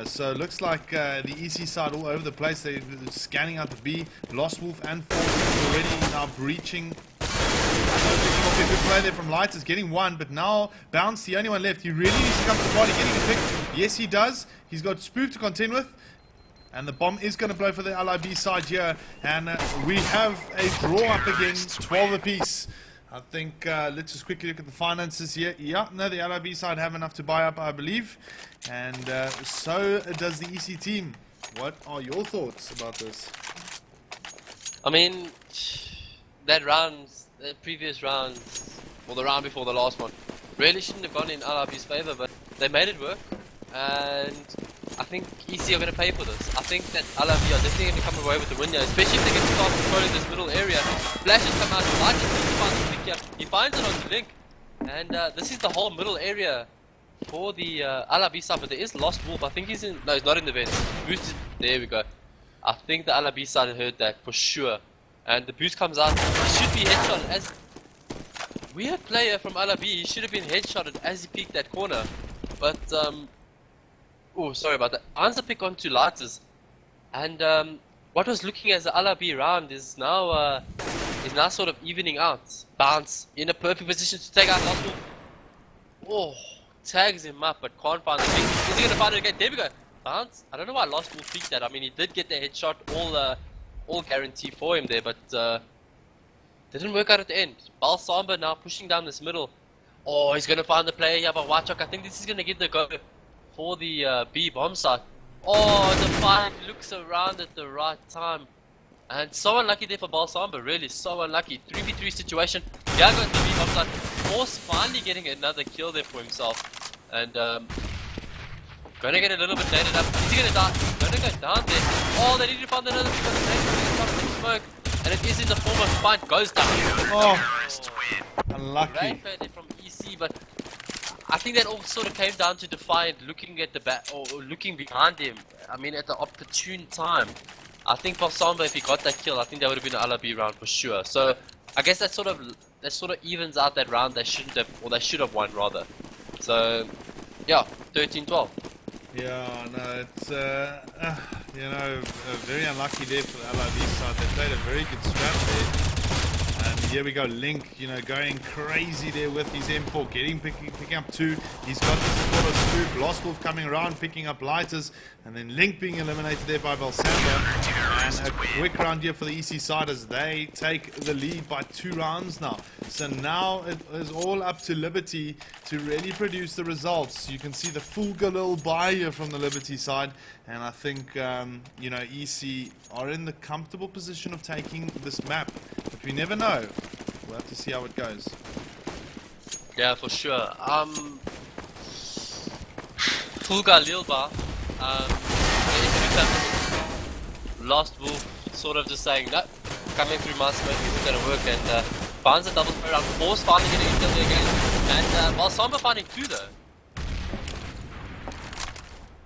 So it looks like the EC side all over the place. They're scanning out the B. Lost Wolf and Force already now breaching. A good play there from Light is getting one, but now Bounce, the only one left. He really needs to come to the party, getting a pick. Yes, he does. He's got Spoof to contend with. And the bomb is going to blow for the LiB side here. And we have a draw up again, 12 apiece. I think, let's just quickly look at the finances here. Yeah, no, the LiB side have enough to buy up, I believe. And so does the EC team. What are your thoughts about this? I mean, that round, the previous round, or the round before the last one, really shouldn't have gone in LiB's favor, but they made it work. And I think EC are going to pay for this. I think that LiB are definitely going to come away with the win here, especially if they get to start controlling this middle area. Flashes come out, Light just needs to find the pick here. He finds it on the Link, and this is the whole middle area for the LiB side, but there is Lost Wolf. I think he's in, no, he's not in the vents. Boost, there we go. I think the LiB side heard that for sure. And the boost comes out, he should be headshotted as... Weird player from LiB, he should have been headshotted as he peeked that corner. But, oh, sorry about that. Finds the pick onto Lighters. And, what was looking as the LiB round is now sort of evening out. Bounce, in a perfect position to take out Lost Wolf. Oh, tags him up, but can't find the pick. Is he going to find it again? There we go. Bounce. I don't know why Lost Wolf peeked that. I mean, he did get the headshot, all guarantee for him there, but didn't work out at the end. Balsamba now pushing down this middle. Oh, he's gonna find the player here, but Wachok, I think this is gonna get the go for the B bomb site. Oh, the fight looks around at the right time. And so unlucky there for Balsamba, really, so unlucky. 3v3 situation. Yeah, got the B bomb site. Force finally getting another kill there for himself. And gonna get a little bit dated up. Is he gonna die? Gonna go down there. Oh, they need to find another because the smoke. And it is in the form of fight goes down. Oh, unlucky. Great play there from EC, but I think that all sort of came down to Defiant looking at the back or looking behind him. I mean, at the opportune time. I think Balsamba, if he got that kill, I think that would have been an LiB round for sure. So I guess that sort of evens out that round. They shouldn't have, or they should have won rather. So yeah, 13-12. Yeah, no, it's you know, very unlucky there for the LiB side. They played a very good strat there. And here we go, Link, you know, going crazy there with his M4, picking up 2. He's got the support of Spoof, Lost Wolf coming around, picking up Lighters, and then Link being eliminated there by Balsamba. And a quick round here for the EC side as they take the lead by 2 rounds now. So now it is all up to Liberty to really produce the results. You can see the full Galil buy here from the Liberty side, and I think, you know, EC are in the comfortable position of taking this map. But we never know. We'll have to see how it goes. Yeah, for sure. Full Galil bar. Lost Wolf sort of just saying, no, coming through my smoke isn't going to work, and finds a double spray round. Force finally getting a kill there again. And Balsamba finding 2 though.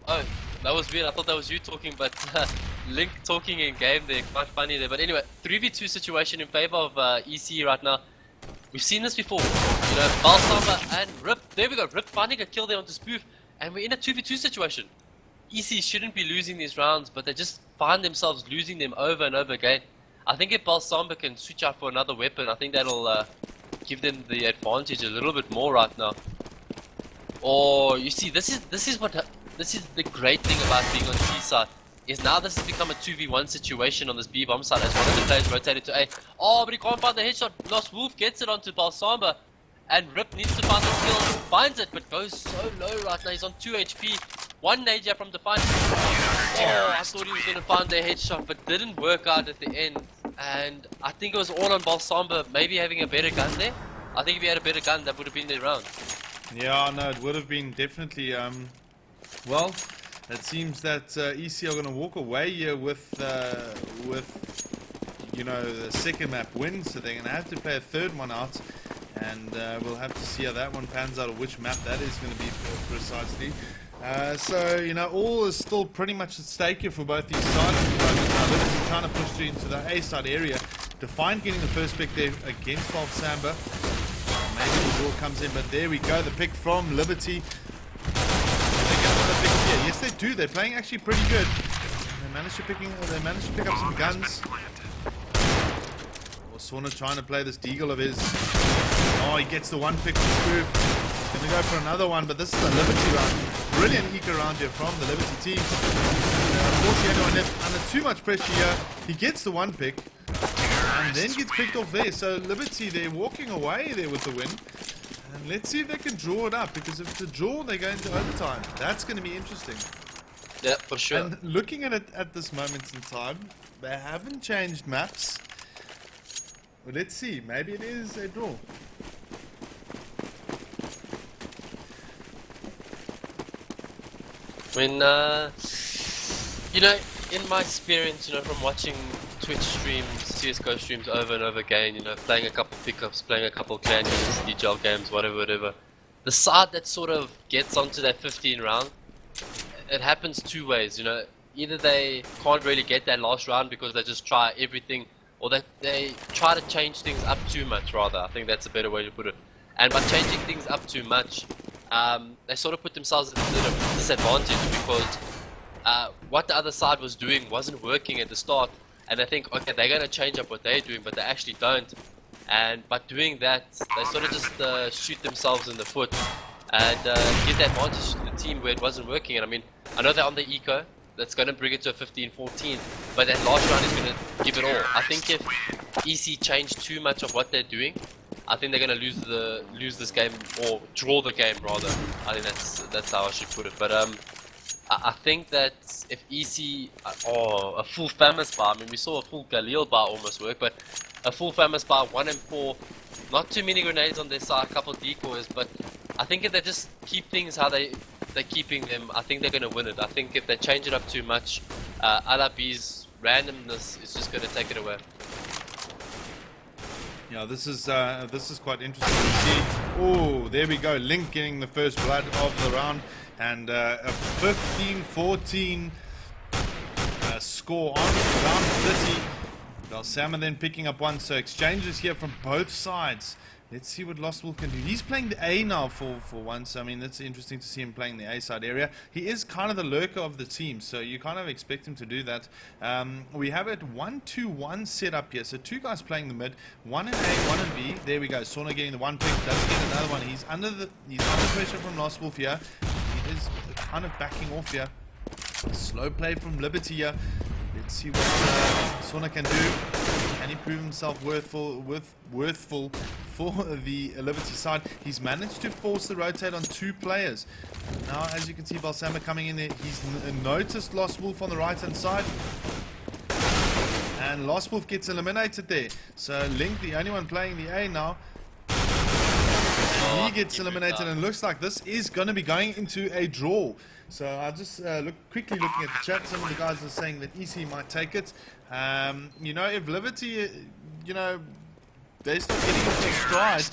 Oh, that was weird. I thought that was you talking, but Link talking in game there. Quite funny there. But anyway, 3v2 situation in favor of EC right now. We've seen this before. You know, Balsamba and Rip. There we go. Rip finding a kill there onto Spoof. And we're in a 2v2 situation. EC shouldn't be losing these rounds, but they just find themselves losing them over and over again. I think if Balsamba can switch out for another weapon, I think that'll give them the advantage a little bit more right now. Or you see, this is the great thing about being on C side. Is now this has become a 2v1 situation on this B bomb side as one of the players rotated to A. Oh, but he can't find the headshot. Lost Wolf gets it onto Balsamba. And Rip needs to find the kill, finds it, but goes so low right now. He's on 2 HP. 1 nade from Defiant. Oh, I thought he was going to find the headshot, but didn't work out at the end. And I think it was all on Balsamba maybe having a better gun there. I think if he had a better gun, that would have been the round. Yeah, no, it would have been definitely, well, it seems that EC are going to walk away here with, you know, the second map win, so they're going to have to play a third one out, and we'll have to see how that one pans out, or which map that is going to be precisely. So, you know, all is still pretty much at stake here for both these sides. Liberty trying to push through into the A side area. Defiant getting the first pick there against Balsamba. Maybe the draw comes in, but there we go. The pick from Liberty. They get another pick here. Yes, they do. They're playing actually pretty good. They managed to pick up some guns. Sauna trying to play this deagle of his. Oh, he gets the 1 pick to Spoof. Gonna go for another one, but this is a Liberty round. Brilliant eco round here from the Liberty team. Unfortunately, under too much pressure here. He gets the 1 pick and then gets picked off there. So Liberty, they're walking away there with the win. And let's see if they can draw it up, because if it's a draw, they go into overtime. That's going to be interesting. Yeah, for sure. And looking at it at this moment in time, they haven't changed maps. But let's see. Maybe it is a draw. mean, you know, in my experience, you know, from watching Twitch streams, CSGO streams over and over again, you know, playing a couple pickups, playing a couple clan games, DGL games, whatever, the side that sort of gets onto that 15 round, it happens two ways, you know. Either they can't really get that last round because they just try everything, or they try to change things up too much, rather. I think that's a better way to put it. And by changing things up too much, they sort of put themselves at a disadvantage because what the other side was doing wasn't working at the start, and they think, okay, they're going to change up what they're doing, but they actually don't. And by doing that, they sort of just shoot themselves in the foot and give the advantage to the team where it wasn't working. And I mean, I know they're on the eco, that's going to bring it to a 15-14, but that last round is going to give it all. I think if EC change too much of what they're doing, I think they're going to lose this game, or draw the game rather. I think that's how I should put it. But I think that if EC, a full famous bar, I mean, we saw a full Galil bar almost work, but a full famous bar, 1 and 4, not too many grenades on their side, a couple decoys, but I think if they just keep things how they're keeping them, I think they're going to win it. I think if they change it up too much, LiB's randomness is just going to take it away. Yeah, this is quite interesting to see. Oh, there we go. Link getting the first blood of the round, and a 15-14 score on round 30. Balsama then picking up one. So exchanges here from both sides. Let's see what Lost Wolf can do. He's playing the A now for once. I mean, that's interesting to see him playing the A side area. He is kind of the lurker of the team, so you kind of expect him to do that. We have it 1-2-1 set up here. So two guys playing the mid, one in A, one in B. There we go. Sauna getting the one pick, doesn't get another one. He's under pressure from Lost Wolf here. He is kind of backing off here. Slow play from Liberty here. Let's see what Sauna can do. Can he prove himself worthful for the Liberty side? He's managed to force the rotate on two players. Now, as you can see, Balsama coming in there. He's noticed Lost Wolf on the right-hand side. And Lost Wolf gets eliminated there. So Link, the only one playing the A now. And he gets eliminated, and looks like this is going to be going into a draw. So I'll just quickly looking at the chat. Some of the guys are saying that EC might take it. You know, if Liberty, you know, they start getting into stride,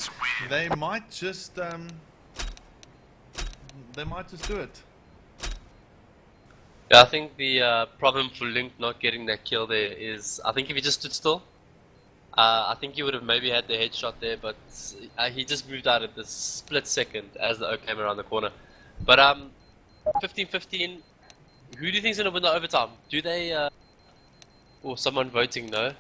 they might just do it. Yeah, I think the problem for Link not getting that kill there is, I think if he just stood still, I think he would have maybe had the headshot there, but he just moved out at the split second as the O came around the corner. But 15-15, who do you think is going to win the overtime? Do they, or someone voting no?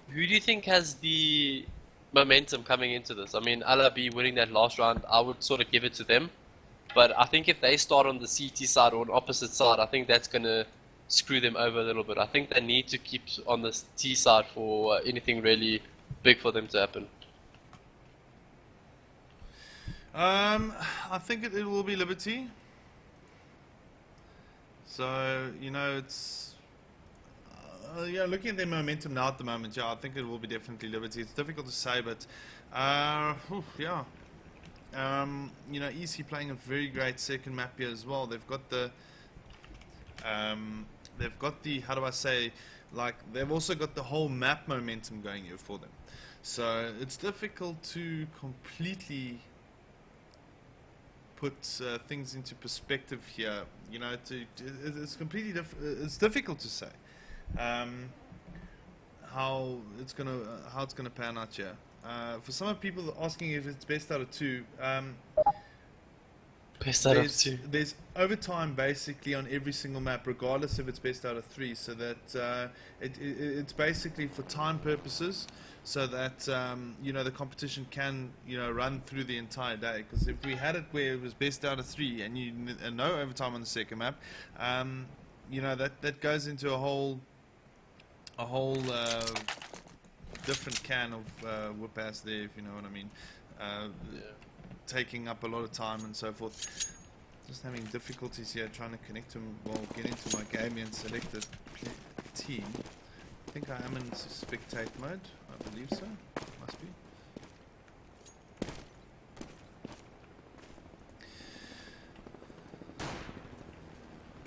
Who do you think has the momentum coming into this? I mean, LiB winning that last round, I would sort of give it to them. But I think if they start on the CT side or an opposite side, I think that's going to screw them over a little bit. I think they need to keep on the T side for anything really big for them to happen. I think it will be Liberty. So, you know, it's yeah, looking at their momentum now at the moment, yeah, I think it will be definitely Liberty. It's difficult to say, but yeah. You know, EC playing a very great second map here as well. They've got the how do I say, like, they've also got the whole map momentum going here for them. So it's difficult to completely put things into perspective here. You know, it's completely it's difficult to say how it's gonna pan out here. For some people asking if it's best out of two, there's overtime basically on every single map, regardless if it's best out of three. So that it's basically for time purposes, so that you know, the competition can, you know, run through the entire day. Because if we had it where it was best out of three and no overtime on the second map, you know, that goes into a whole different can of whip ass there, if you know what I mean. Yeah. Taking up a lot of time and so forth. Just having difficulties here trying to connect to get into my game and select the team. I think I am in spectate mode. I believe so. Must be.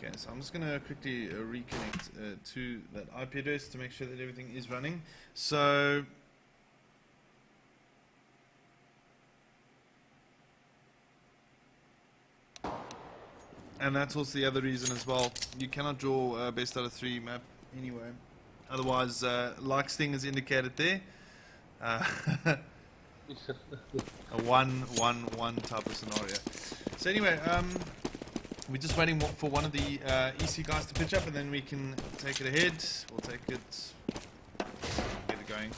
Okay, so I'm just going to quickly reconnect to that IP address to make sure that everything is running. So, and that's also the other reason as well. You cannot draw best out of 3 map anyway. Otherwise, like Sting has indicated there, a 1-1-1 type of scenario. So anyway, we're just waiting for one of the EC guys to pitch up, and then we can take it ahead. We'll take it, get it going.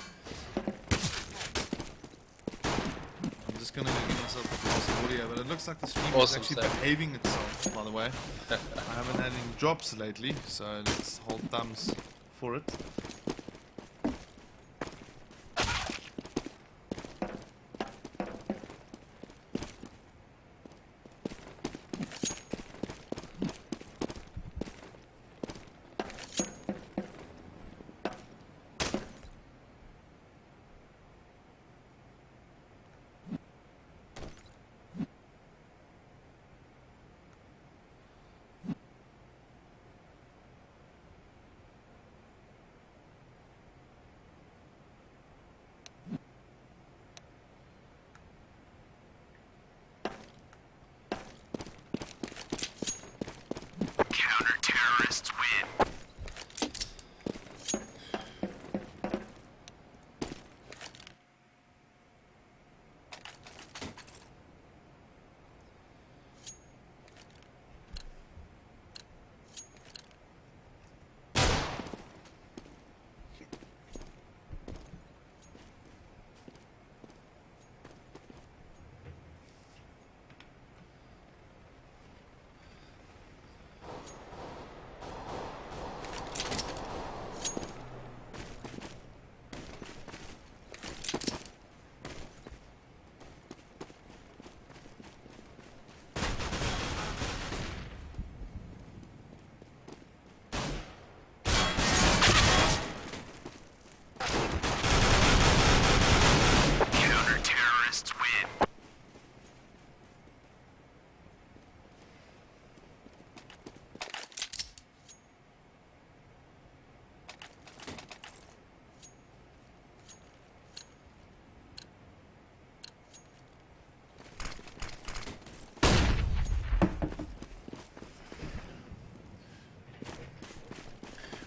I'm just gonna give myself a glass of audio, but it looks like the stream is actually behaving itself, by the way. I haven't had any drops lately, so let's hold thumbs for it.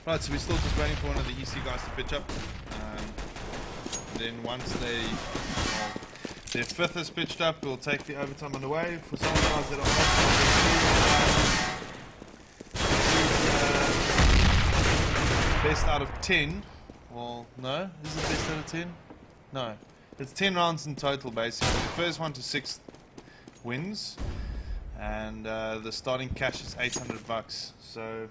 Right, so we're still just waiting for one of the EC guys to pitch up. Then once their 5th is pitched up, we'll take the overtime underway. For some guys that are best out of 10. Well, no, is it best out of 10? No, it's 10 rounds in total basically. The first 1 to 6 wins, and the starting cash is $800. So.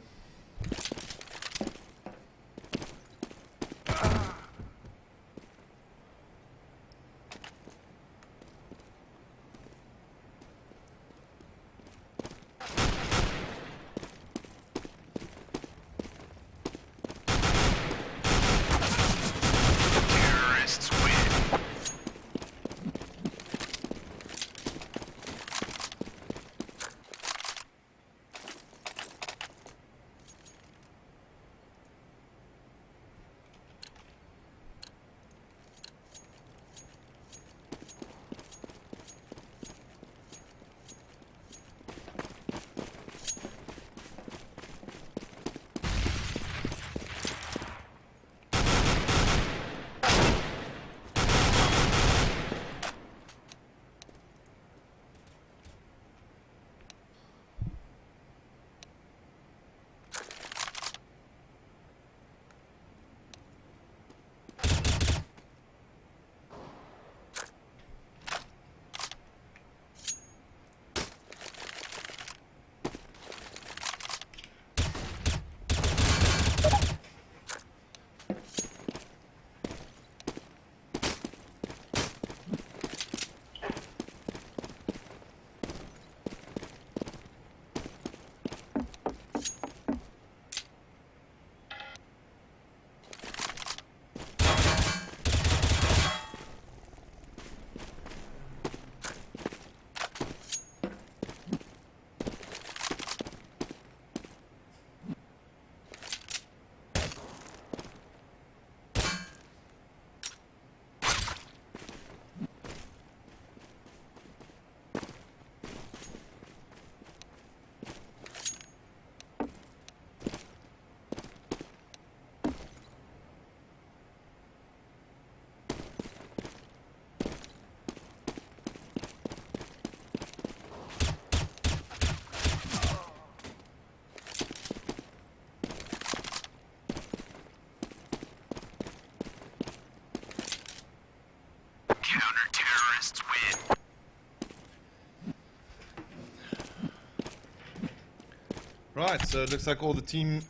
Right, so it looks like all the team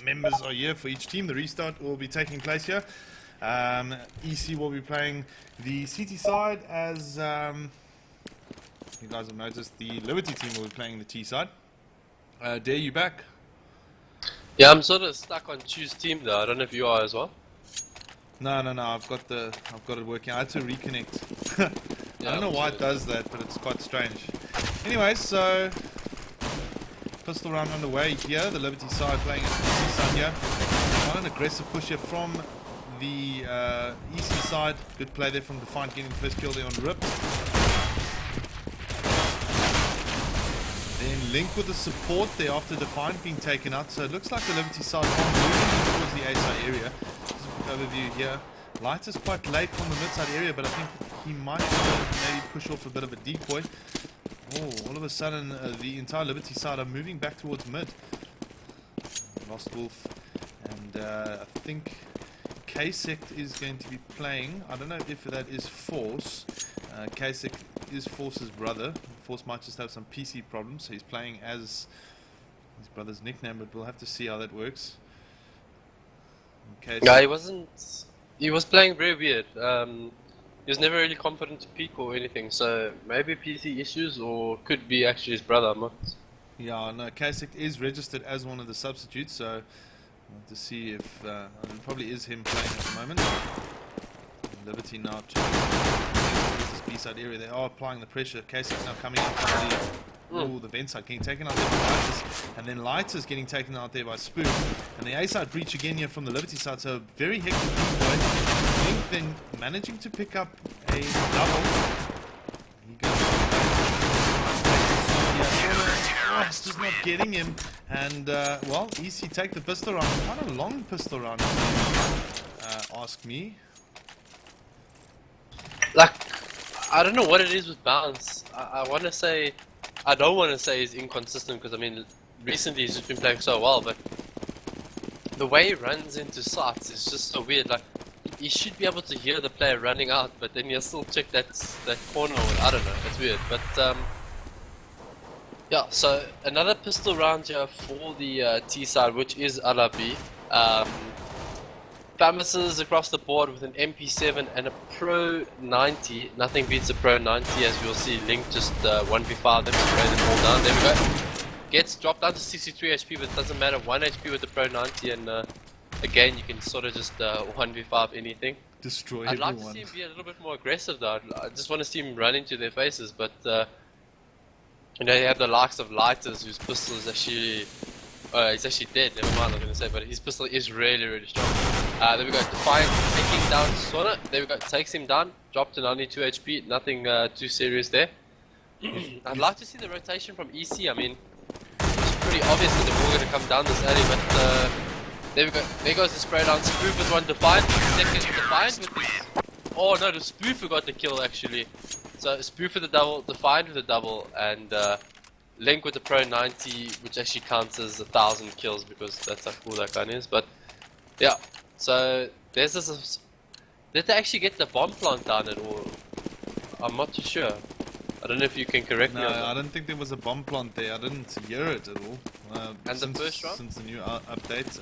members are here for each team. The restart will be taking place here. EC will be playing the CT side as you guys have noticed the Liberty team will be playing the T side. Dare you back? Yeah, I'm sort of stuck on choose team though. I don't know if you are as well. No. I've got it working. I had to reconnect. I don't know why it does that, but it's quite strange. Anyway, so pistol round underway here. The Liberty side playing at the EC side here. Quite an aggressive push here from the EC side. Good play there from Defiant, getting the first kill there on Ripped. Then Link with the support there after Defiant being taken out. So it looks like the Liberty side are moving towards the A side area. Just a quick overview here. Light is quite late from the mid side area, but I think he might maybe push off a bit of a decoy. Oh, all of a sudden the entire Liberty side are moving back towards mid. Lost Wolf, and I think K-Sect is going to be playing. I don't know if that is Force. K-Sect is Force's brother. Force might just have some PC problems, so he's playing as his brother's nickname, but we'll have to see how that works. Yeah, he was playing very weird. He was never really confident to peek or anything, so maybe PC issues, or could be actually his brother. I'm not. Yeah, no, K-Sect is registered as one of the substitutes, so we'll have to see if it probably is him playing at the moment. Liberty now trying this B-side area. They are applying the pressure. K-Sect now coming out from the vent side, getting taken out there by Lighters, and then Lighters getting taken out there by Spoof. And the A-side breach again here from the Liberty side, so very hectic decoy. Link then managing to pick up a double. He goes it's just not getting him, and well, EC take the pistol round. Quite a long pistol round, ask me. Like, I don't know what it is with Bounce. I want to say, I don't want to say he's inconsistent, because I mean, recently he's just been playing so well, but the way he runs into sights is just so weird. Like, he should be able to hear the player running out, but then he'll still check that corner. I don't know. It's weird, but yeah. So another pistol round here for the T side, which is LiB. Famuses across the board with an MP7 and a Pro 90. Nothing beats a Pro 90, as you'll see. Link just 1v5 them, spray them all down. There we go. Gets dropped down to 63 HP, but it doesn't matter. 1 HP with the Pro 90, and again, you can sort of just 1v5 anything. Destroy I'd everyone. like to see him be a little bit more aggressive though. I just want to see him run into their faces, but you know, you have the likes of Lighters, whose pistol is actually he's actually dead, never mind, I'm going to say, but his pistol is really, really strong. There we go, Defiant taking down Sona. There we go, takes him down, dropped to 92 HP, nothing too serious there. I'd like to see the rotation from EC. I mean, it's pretty obvious that they're all going to come down this alley, but there we go, there goes the spray down. Spoof with one, Defiant, second Defiant with the... Oh no, the Spoof got the kill actually. So Spoof with the double, Defiant with the double, and Link with the Pro 90, which actually counts as 1,000 kills because that's how cool that gun is. But yeah, so there's this. Did they actually get the bomb plant down at all? I'm not too sure. I don't know if you can correct me on that. I don't think there was a bomb plant there. I didn't hear it at all. And since, the first round? Since the new update.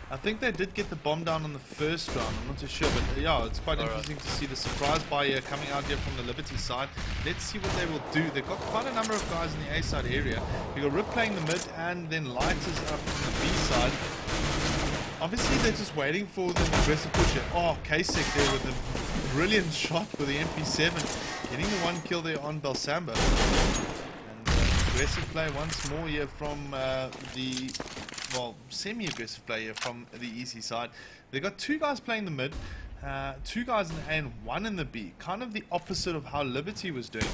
I think they did get the bomb down on the first round. I'm not too sure, but yeah, it's quite interesting to see the surprise buy coming out here from the Liberty side. Let's see what they will do. They've got quite a number of guys in the A side area. You've got Rip playing the mid, and then Lighters up on the B side. Obviously, they're just waiting for the aggressive push here. Oh, K-Sec there with a brilliant shot with the MP7. Getting the one kill there on Belsamba. And aggressive play once more here from semi-aggressive play here from the EC side. They've got two guys playing the mid, two guys in the A and one in the B. Kind of the opposite of how Liberty was doing.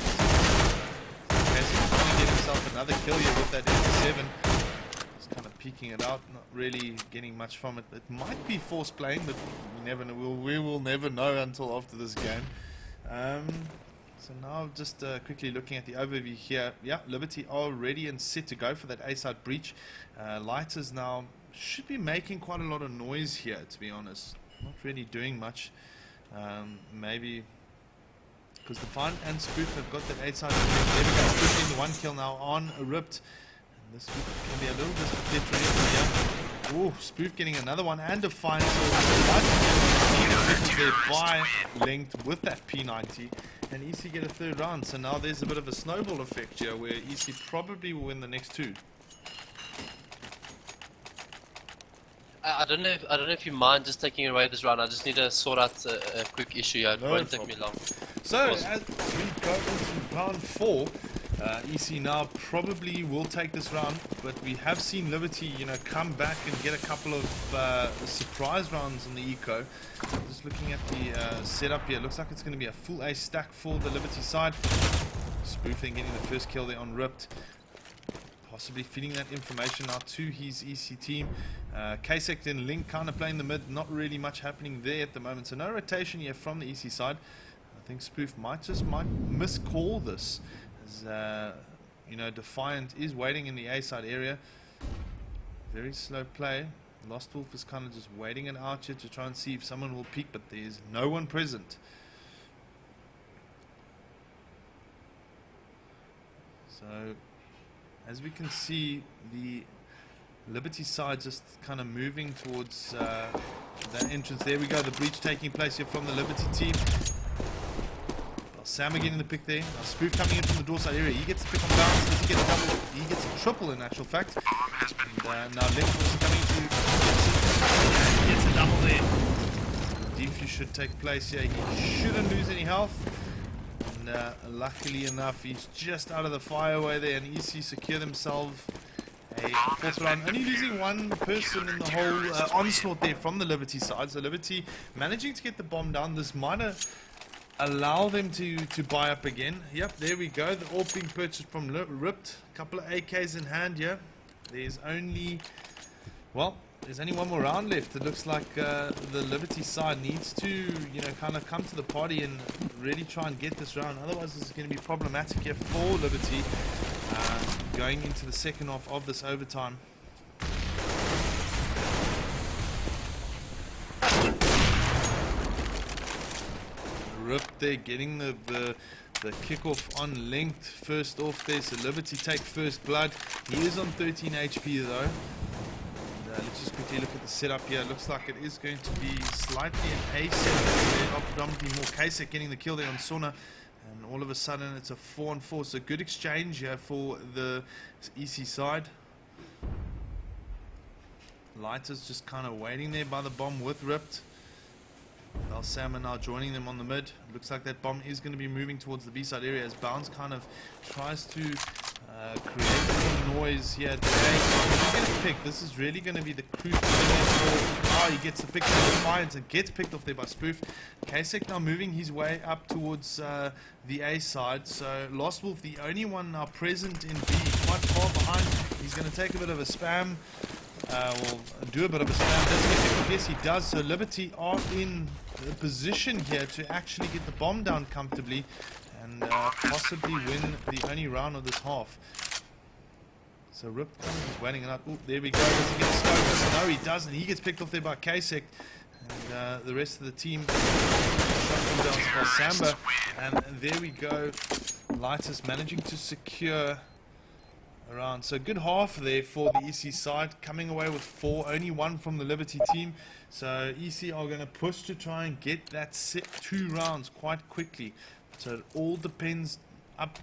K-Sec's trying to get himself another kill here with that MP7. Kind of peeking it out, not really getting much from it. It might be Force playing, but we never know. We will never know until after this game. So now just quickly looking at the overview here. Yeah, Liberty are ready and set to go for that A-side breach. Lighters now should be making quite a lot of noise here, to be honest. Not really doing much. Maybe because Defiant and Spoof have got that A-side breach. There we go, Spoof getting the one kill now on Ripped. This can be a little bit detrimental here. Ooh, Spoof getting another one and a fine. So there by length with that P90. And EC get a third round. So now there's a bit of a snowball effect here where EC probably will win the next two. I don't know if you mind just taking away this round. I just need to sort out a quick issue here. It won't take me long. So as we go into round 4, EC now probably will take this round, but we have seen Liberty, come back and get a couple of surprise rounds on the eco. Just looking at the setup here, looks like it's going to be a full A stack for the Liberty side. Spoofing getting the first kill there on Ripped. Possibly feeding that information out to his EC team. Kasek and Link kind of playing the mid, not really much happening there at the moment. So no rotation here from the EC side. I think Spoof might miscall this. As, Defiant is waiting in the A side area. Very slow play. Lost Wolf is kind of just waiting it out here to try and see if someone will peek, but there's no one present. So as we can see, the Liberty side just kind of moving towards that entrance. There we go, the breach taking place here from the Liberty team. Sam getting the pick there. Spoof coming in from the door side area. He gets the pick on bounce. Does he get a double? He gets a triple in actual fact. And now Link was coming to gets a double there. Defuse should take place here. He shouldn't lose any health. And luckily enough, he's just out of the fireway there, and EC secure themselves a fourth round. Only losing one person in the whole onslaught there from the Liberty side. So Liberty managing to get the bomb down. This might allow them to buy up again. Yep, there we go. The AWP being purchased from Ripped. A couple of AKs in hand here. There's only one more round left. It looks like the Liberty side needs to, kind of come to the party and really try and get this round. Otherwise, this is going to be problematic here for Liberty going into the second half of this overtime. Rip there, getting the kickoff on Linked first off there. So Liberty take first blood. He is on 13 HP though. Let's just quickly look at the setup here. It looks like it is going to be slightly an A setup. Predominantly more Kasek getting the kill there on Sona. And all of a sudden it's a 4-on-4. So good exchange here for the EC side. Lighters just kind of waiting there by the bomb with Ripped. Sam now joining them on the mid. Looks like that bomb is going to be moving towards the B side area as Bounce kind of tries to create some noise here today. He's going to pick. This is really going to be the crucial thing. He gets the pick from Defiance and gets picked off there by Spoof. Kasek now moving his way up towards the A side. So Lost Wolf, the only one now present in B, quite far behind. He's going to take a bit of a spam. Will do a bit of a spam. Does he get picked? Yes, he does. So Liberty are in the position here to actually get the bomb down comfortably and possibly win the only round of this half. So Rip is waiting it up. Oh, there we go. Does he get a scope? No, he doesn't. He gets picked off there by Kasek. And the rest of the team shot down by Samba. And there we go. Lighters managing to secure around. So good half there for the EC side, coming away with 4, only 1 from the Liberty team. So EC are going to push to try and get that 2 rounds quite quickly. So it all depends up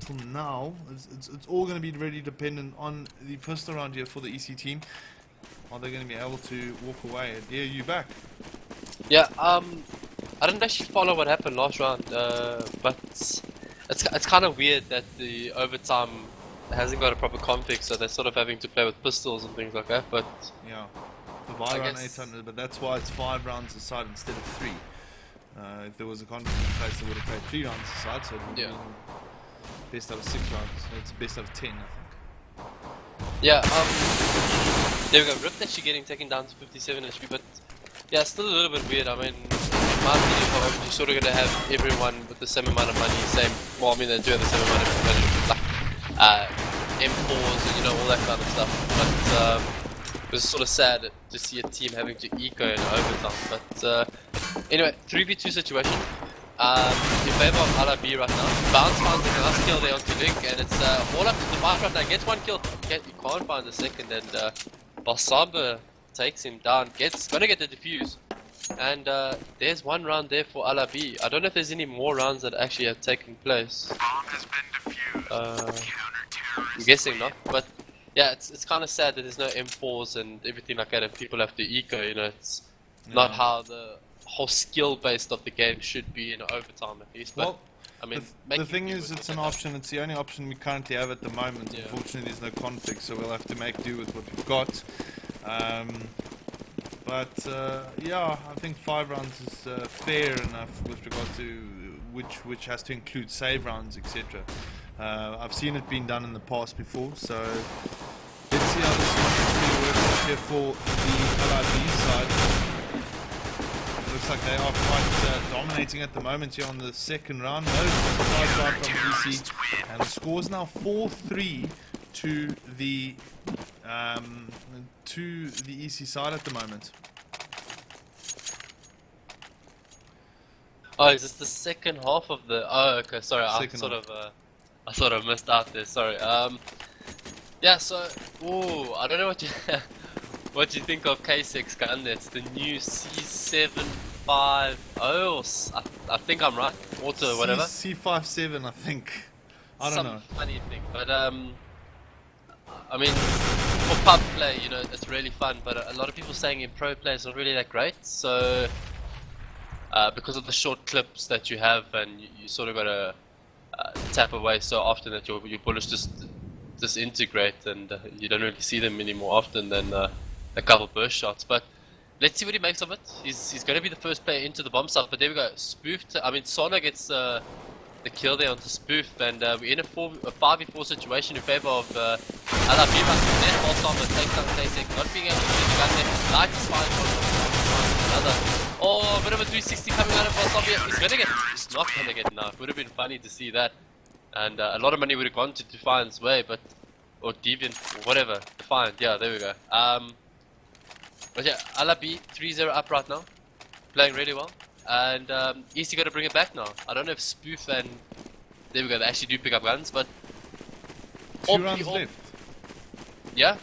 till now. It's all going to be really dependent on the pistol round here for the EC team. Are they going to be able to walk away? Yeah, you back? Yeah, I didn't actually follow what happened last round, but it's kind of weird that the overtime hasn't got a proper config, so they're sort of having to play with pistols and things like that. But yeah, the buy round 800, but that's why it's 5 rounds aside instead of 3. If there was a config in place, they would have played 3 rounds aside, so it would be best out of 6 rounds. It's best out of 10, I think. Yeah, there we go. Ripped actually getting taken down to 57 HP, but yeah, still a little bit weird. I mean, in my opinion, however, you're sort of going to have everyone with the same amount of money, they do have the same amount of money, like M4s and all that kind of stuff. But it was sort of sad to see a team having to eco in overtime. But anyway, 3v2 situation. in favour of LiB right now. Bounce finds a nice kill there onto Link, and it's all up to the fight right now. Gets one kill, you can't find the second, and Balsamba takes him down. Gonna get the defuse, and there's one round there for LiB. I don't know if there's any more rounds that actually have taken place. I'm guessing not, but yeah, it's kind of sad that there's no M4s and everything like that, and people have to eco. You know, it's not how the whole skill based of the game should be in overtime at least. But Well, I mean, the thing is, it's an option. It's the only option we currently have at the moment. Yeah. Unfortunately, there's no conflict, so we'll have to make do with what we've got. Yeah, I think 5 rounds is fair enough with regard to which has to include save rounds, etc. I've seen it being done in the past before, so let's see how this one works here for the LiB side. Looks like they are quite dominating at the moment here on the second round. No surprise right from EC, and the score is now 4-3 to the EC side at the moment. oh, is this the second half of the? Oh, okay. Sorry, I sort of missed out there. Sorry. Yeah. So, ooh, I don't know what you what you think of K6 gun. It's the new C750. I think I'm right. Auto, whatever. C57, I think. I don't know. Some funny thing, but I mean, for pub play, you know, it's really fun. But a lot of people saying in pro play it's not really that great. So, because of the short clips that you have, and you sort of gotta tap away so often that your bullets just disintegrate, and you don't really see them any more often than a couple burst shots. But let's see what he makes of it. He's going to be the first player into the bomb site, but there we go. Spoofed. I mean, Sona gets the kill there onto Spoof, and we're in a 5v4 situation in favor of LiB. Then Balsamba takes down K6, not being able to get the gun there. Light is fine. Another. Oh, a bit of a 360 coming out of Balsamba. He's getting it. He's not going to get it now. It would have been funny to see that. And a lot of money would have gone to Defiant's way, but or Deviant, or whatever. Defiant, yeah, there we go. But yeah, LiB 3-0 up right now, playing really well, and EC got to bring it back now. I don't know if Spoof and there we go, they actually do pick up guns, but 2 rounds left. Yeah,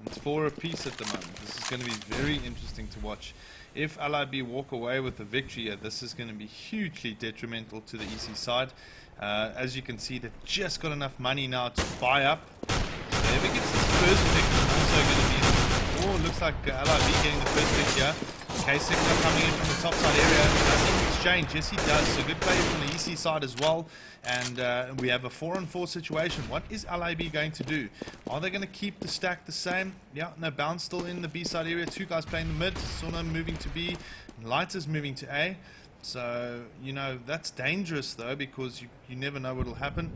it's 4 apiece at the moment. This is going to be very interesting to watch. If LiB walk away with a victory, this is going to be hugely detrimental to the EC side. As you can see, they've just got enough money now to buy up. So whoever gets this first pick is also going to be. Oh, looks like LiB getting the first pick here. K6 now coming in from the top side area. Does he exchange? Yes, he does. So good play from the EC side as well. And we have a 4-on-4 situation. What is LiB going to do? Are they going to keep the stack the same? Yeah, no, Bounce still in the B side area. 2 guys playing the mid. Sona moving to B. Lighters moving to A. So, you know, that's dangerous though, because you never know what will happen.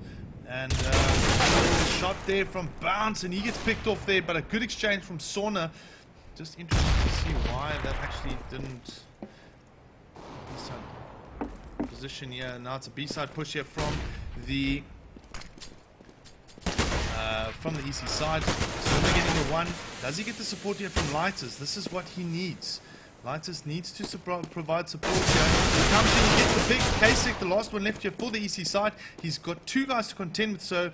And a shot there from Bounce, and he gets picked off there, but a good exchange from Sona. Just interesting to see why that actually didn't position here. Now it's a B-side push here from the EC side. Sona getting the 1. Does he get the support here from Lighters? This is what he needs. Lighters needs to provide support here. He comes in, he gets the big K6, the last one left here for the EC side. He's got 2 guys to contend with, so,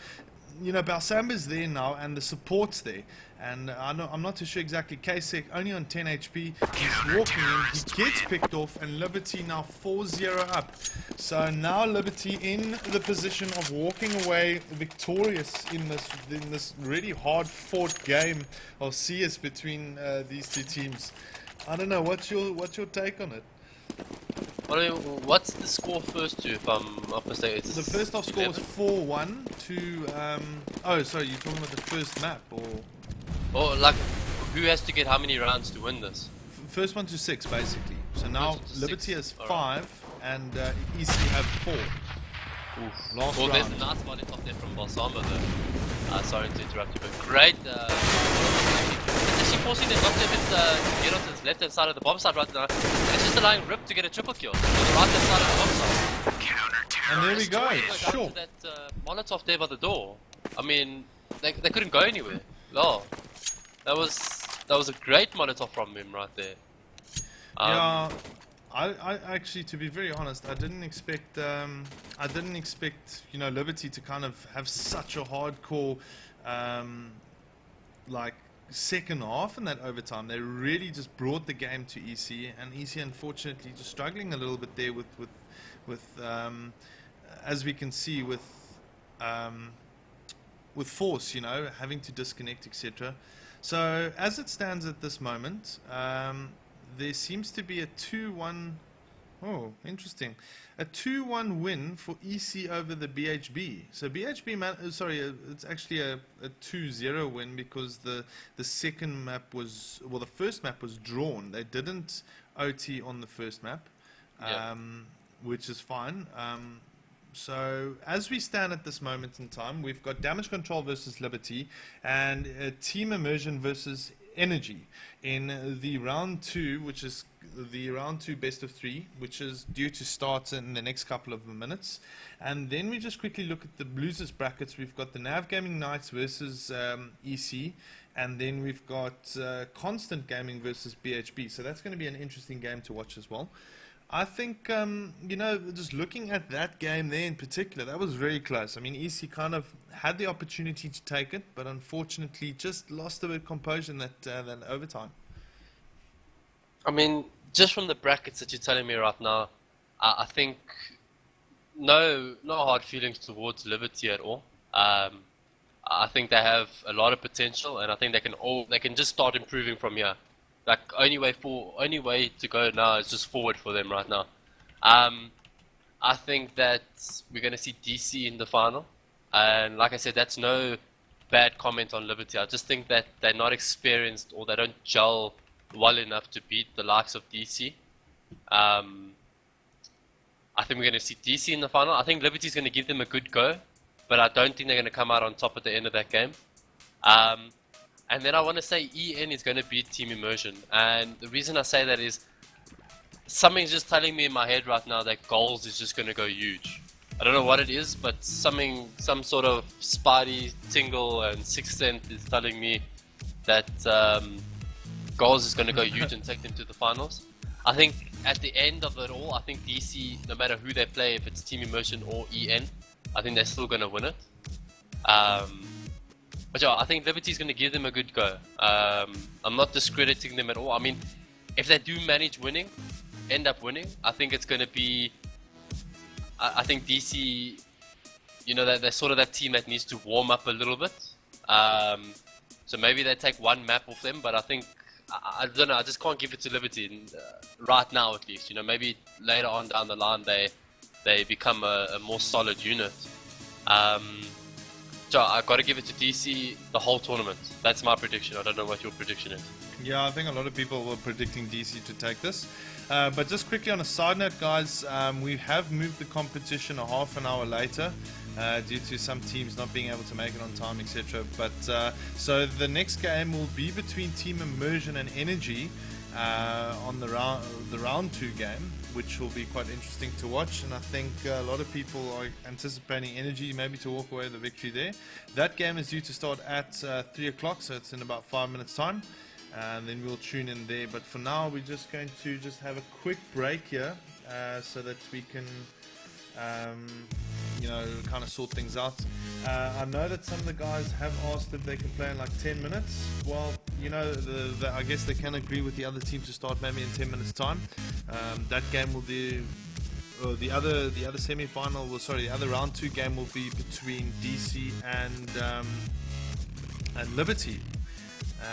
you know, Balsamba's there now, and the support's there. And I'm not too sure exactly. K6 only on 10 HP. He's walking in, he gets picked off, and Liberty now 4-0 up. So now Liberty in the position of walking away victorious in this really hard-fought game of CS between these 2 teams. I don't know. What's your take on it? Well, I mean, what's the score first to, if I'm not mistaken? The first half score was 4-1 to. Oh, sorry, you're talking about the first map, or like, who has to get how many rounds to win this? First 1 to 6, basically. So now Liberty has 5 and EC have 4. Oof. Last well, round. there's a nice one off there from Balsamba though. Sorry to interrupt you, but great. Is she forcing them not to get onto the left hand side of the bomb side right now? And it's just allowing Rip to get a triple kill on the right hand side of the bomb side. And there we go. Sure. That Molotov there by the door. I mean, they couldn't go anywhere. Oh, that was a great Molotov from him right there. Yeah. I actually, to be very honest, I didn't expect Liberty to kind of have such a hardcore like second half in that overtime. They really just brought the game to EC, and EC unfortunately just struggling a little bit there with as we can see with Force, having to disconnect, etc. So as it stands at this moment, there seems to be a 2-1. Oh, interesting. A 2-1 win for EC over the BHB. So BHB, it's actually a 2-0 win because the second map was, well, the first map was drawn. They didn't OT on the first map, which is fine. So as we stand at this moment in time, we've got Damage Control versus Liberty and Team Immersion versus Energy in the round 2, which is the round 2 best of 3, which is due to start in the next couple of minutes. And then we just quickly look at the losers brackets. We've got the Nav Gaming Knights versus EC, and then we've got Constant Gaming versus BHB. So that's going to be an interesting game to watch as well. I think, just looking at that game there in particular, that was very close. I mean, EC kind of had the opportunity to take it, but unfortunately just lost a bit of composure in that overtime. I mean, just from the brackets that you're telling me right now, I think no hard feelings towards Liberty at all. I think they have a lot of potential, and I think they can just start improving from here. Like only way to go now is just forward for them right now. I think that we're going to see DC in the final, and like I said, that's no bad comment on Liberty. I just think that they're not experienced, or they don't gel well enough to beat the likes of DC. I think we're going to see DC in the final. I think Liberty's going to give them a good go, but I don't think they're going to come out on top at the end of that game. And then I want to say EN is going to beat Team Immersion. And the reason I say that is something's just telling me in my head right now that goals is just going to go huge. I don't know what it is, but some sort of spidey tingle and sixth sense is telling me that goals is going to go huge and take them to the finals. I think at the end of it all, I think DC, no matter who they play, if it's Team Immersion or EN, I think they're still going to win it. But yeah, I think Liberty's going to give them a good go. I'm not discrediting them at all. I mean, if they do manage end up winning, I think it's going to be... I think DC, they're sort of that team that needs to warm up a little bit. So maybe they take one map off them, but I think... I don't know, I just can't give it to Liberty right now at least. Maybe later on down the line they become a more solid unit. So I got to give it to DC the whole tournament. That's my prediction. I don't know what your prediction is. Yeah, I think a lot of people were predicting DC to take this. But just quickly on a side note, guys, we have moved the competition a half an hour later due to some teams not being able to make it on time, etc. But so the next game will be between Team Immersion and Energy on the round 2 game, which will be quite interesting to watch, and I think a lot of people are anticipating Energy maybe to walk away with the victory there. That game is due to start at 3 o'clock, so it's in about 5 minutes time, and then we'll tune in there. But for now, we're just going to have a quick break here so that we can kind of sort things out. I know that some of the guys have asked if they can play in like 10 minutes. Well, I guess they can agree with the other team to start maybe in 10 minutes time. That game will be, the other semi-final, the other round 2 game will be between DC and Liberty.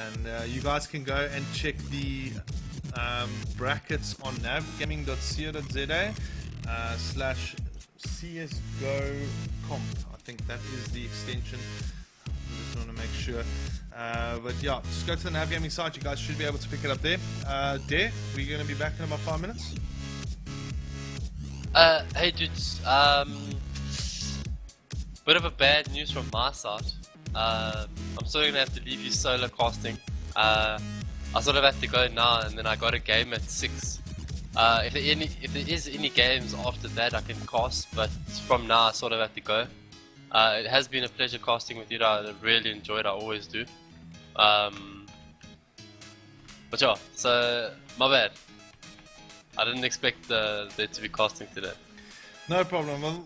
And you guys can go and check the brackets on navgaming.co.za /CSGO comp. I think that is the extension. I just want to make sure. But yeah, just go to the Nav Gaming site. You guys should be able to pick it up there. Dare, we're going to be back in about 5 minutes. Hey dudes, bit of a bad news from my side. I'm sort of gonna have to leave you solo casting. I sort of have to go now, and then I got a game at 6. If there is any games after that, I can cast, but from now I sort of have to go. It has been a pleasure casting with you. I really enjoyed it. I always do. But yeah, so my bad. I didn't expect there to be casting today. No problem. Well,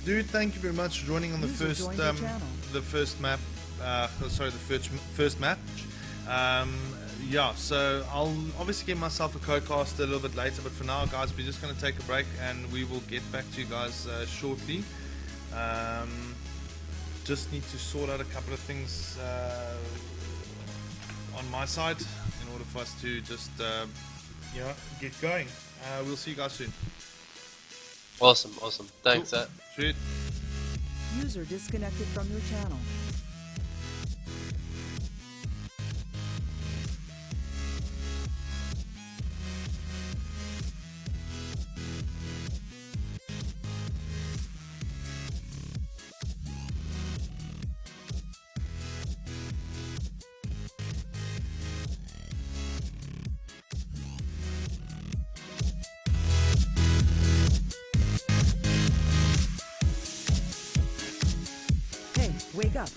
dude, thank you very much for joining on the User first joined your channel. the first map. Sorry, the first match. Yeah, so I'll obviously give myself a co-cast a little bit later, but for now, guys, we're just going to take a break and we will get back to you guys shortly. Just need to sort out a couple of things on my side in order for us to just get going. We'll see you guys soon. Awesome. Thanks, Cool. Sweet. User disconnected from your channel. Hey, wake up.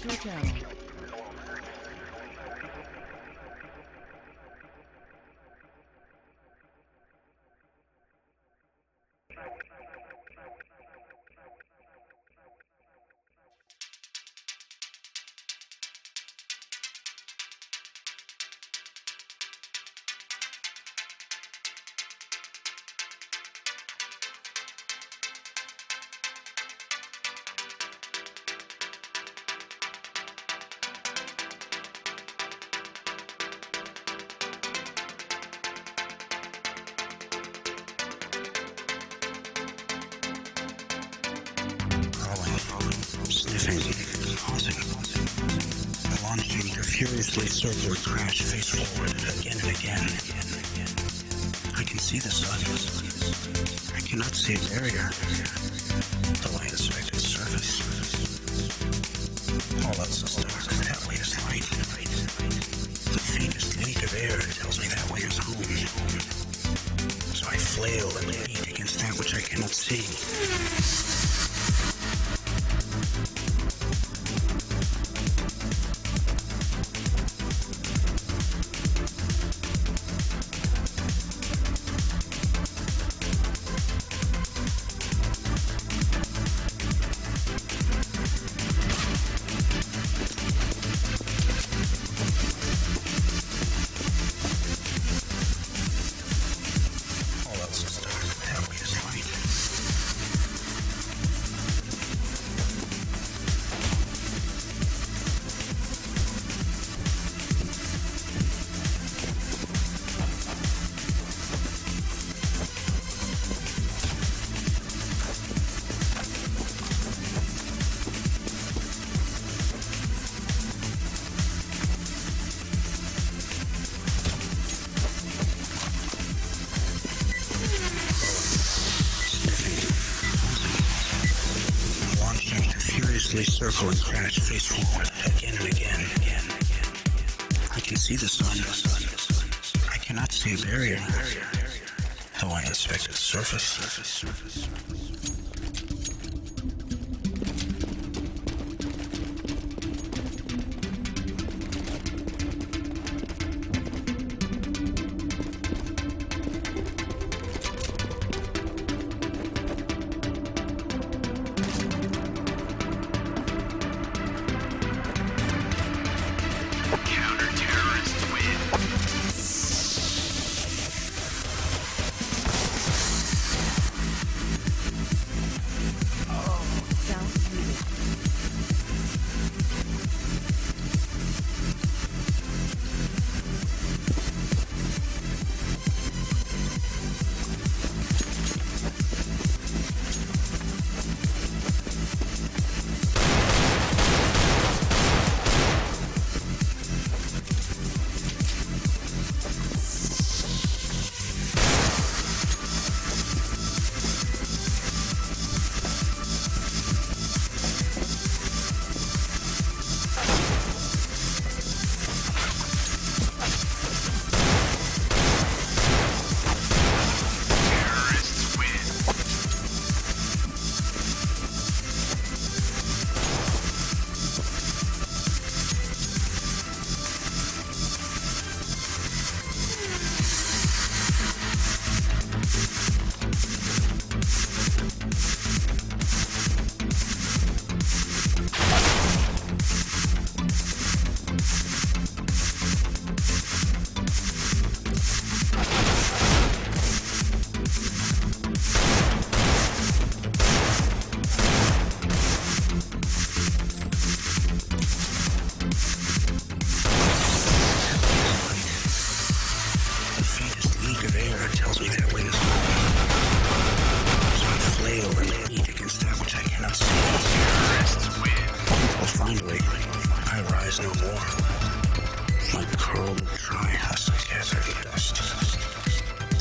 left your channel. Sniffing, pausing, launching to furiously circle and crash face forward again and again. I can see the sun. I cannot see its barrier, though I inspect its surface. All else is dark, that way is light. The faintest leak of air tells me that way is home. So I flail and beat against that which I cannot see. Circle and crash face forward again and again. I can see the sun. I cannot see a barrier, though I inspect its surface.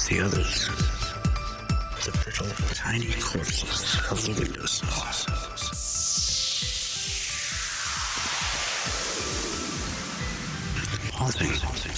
The others, the brittle, tiny corpses of the windowsills. Pausing.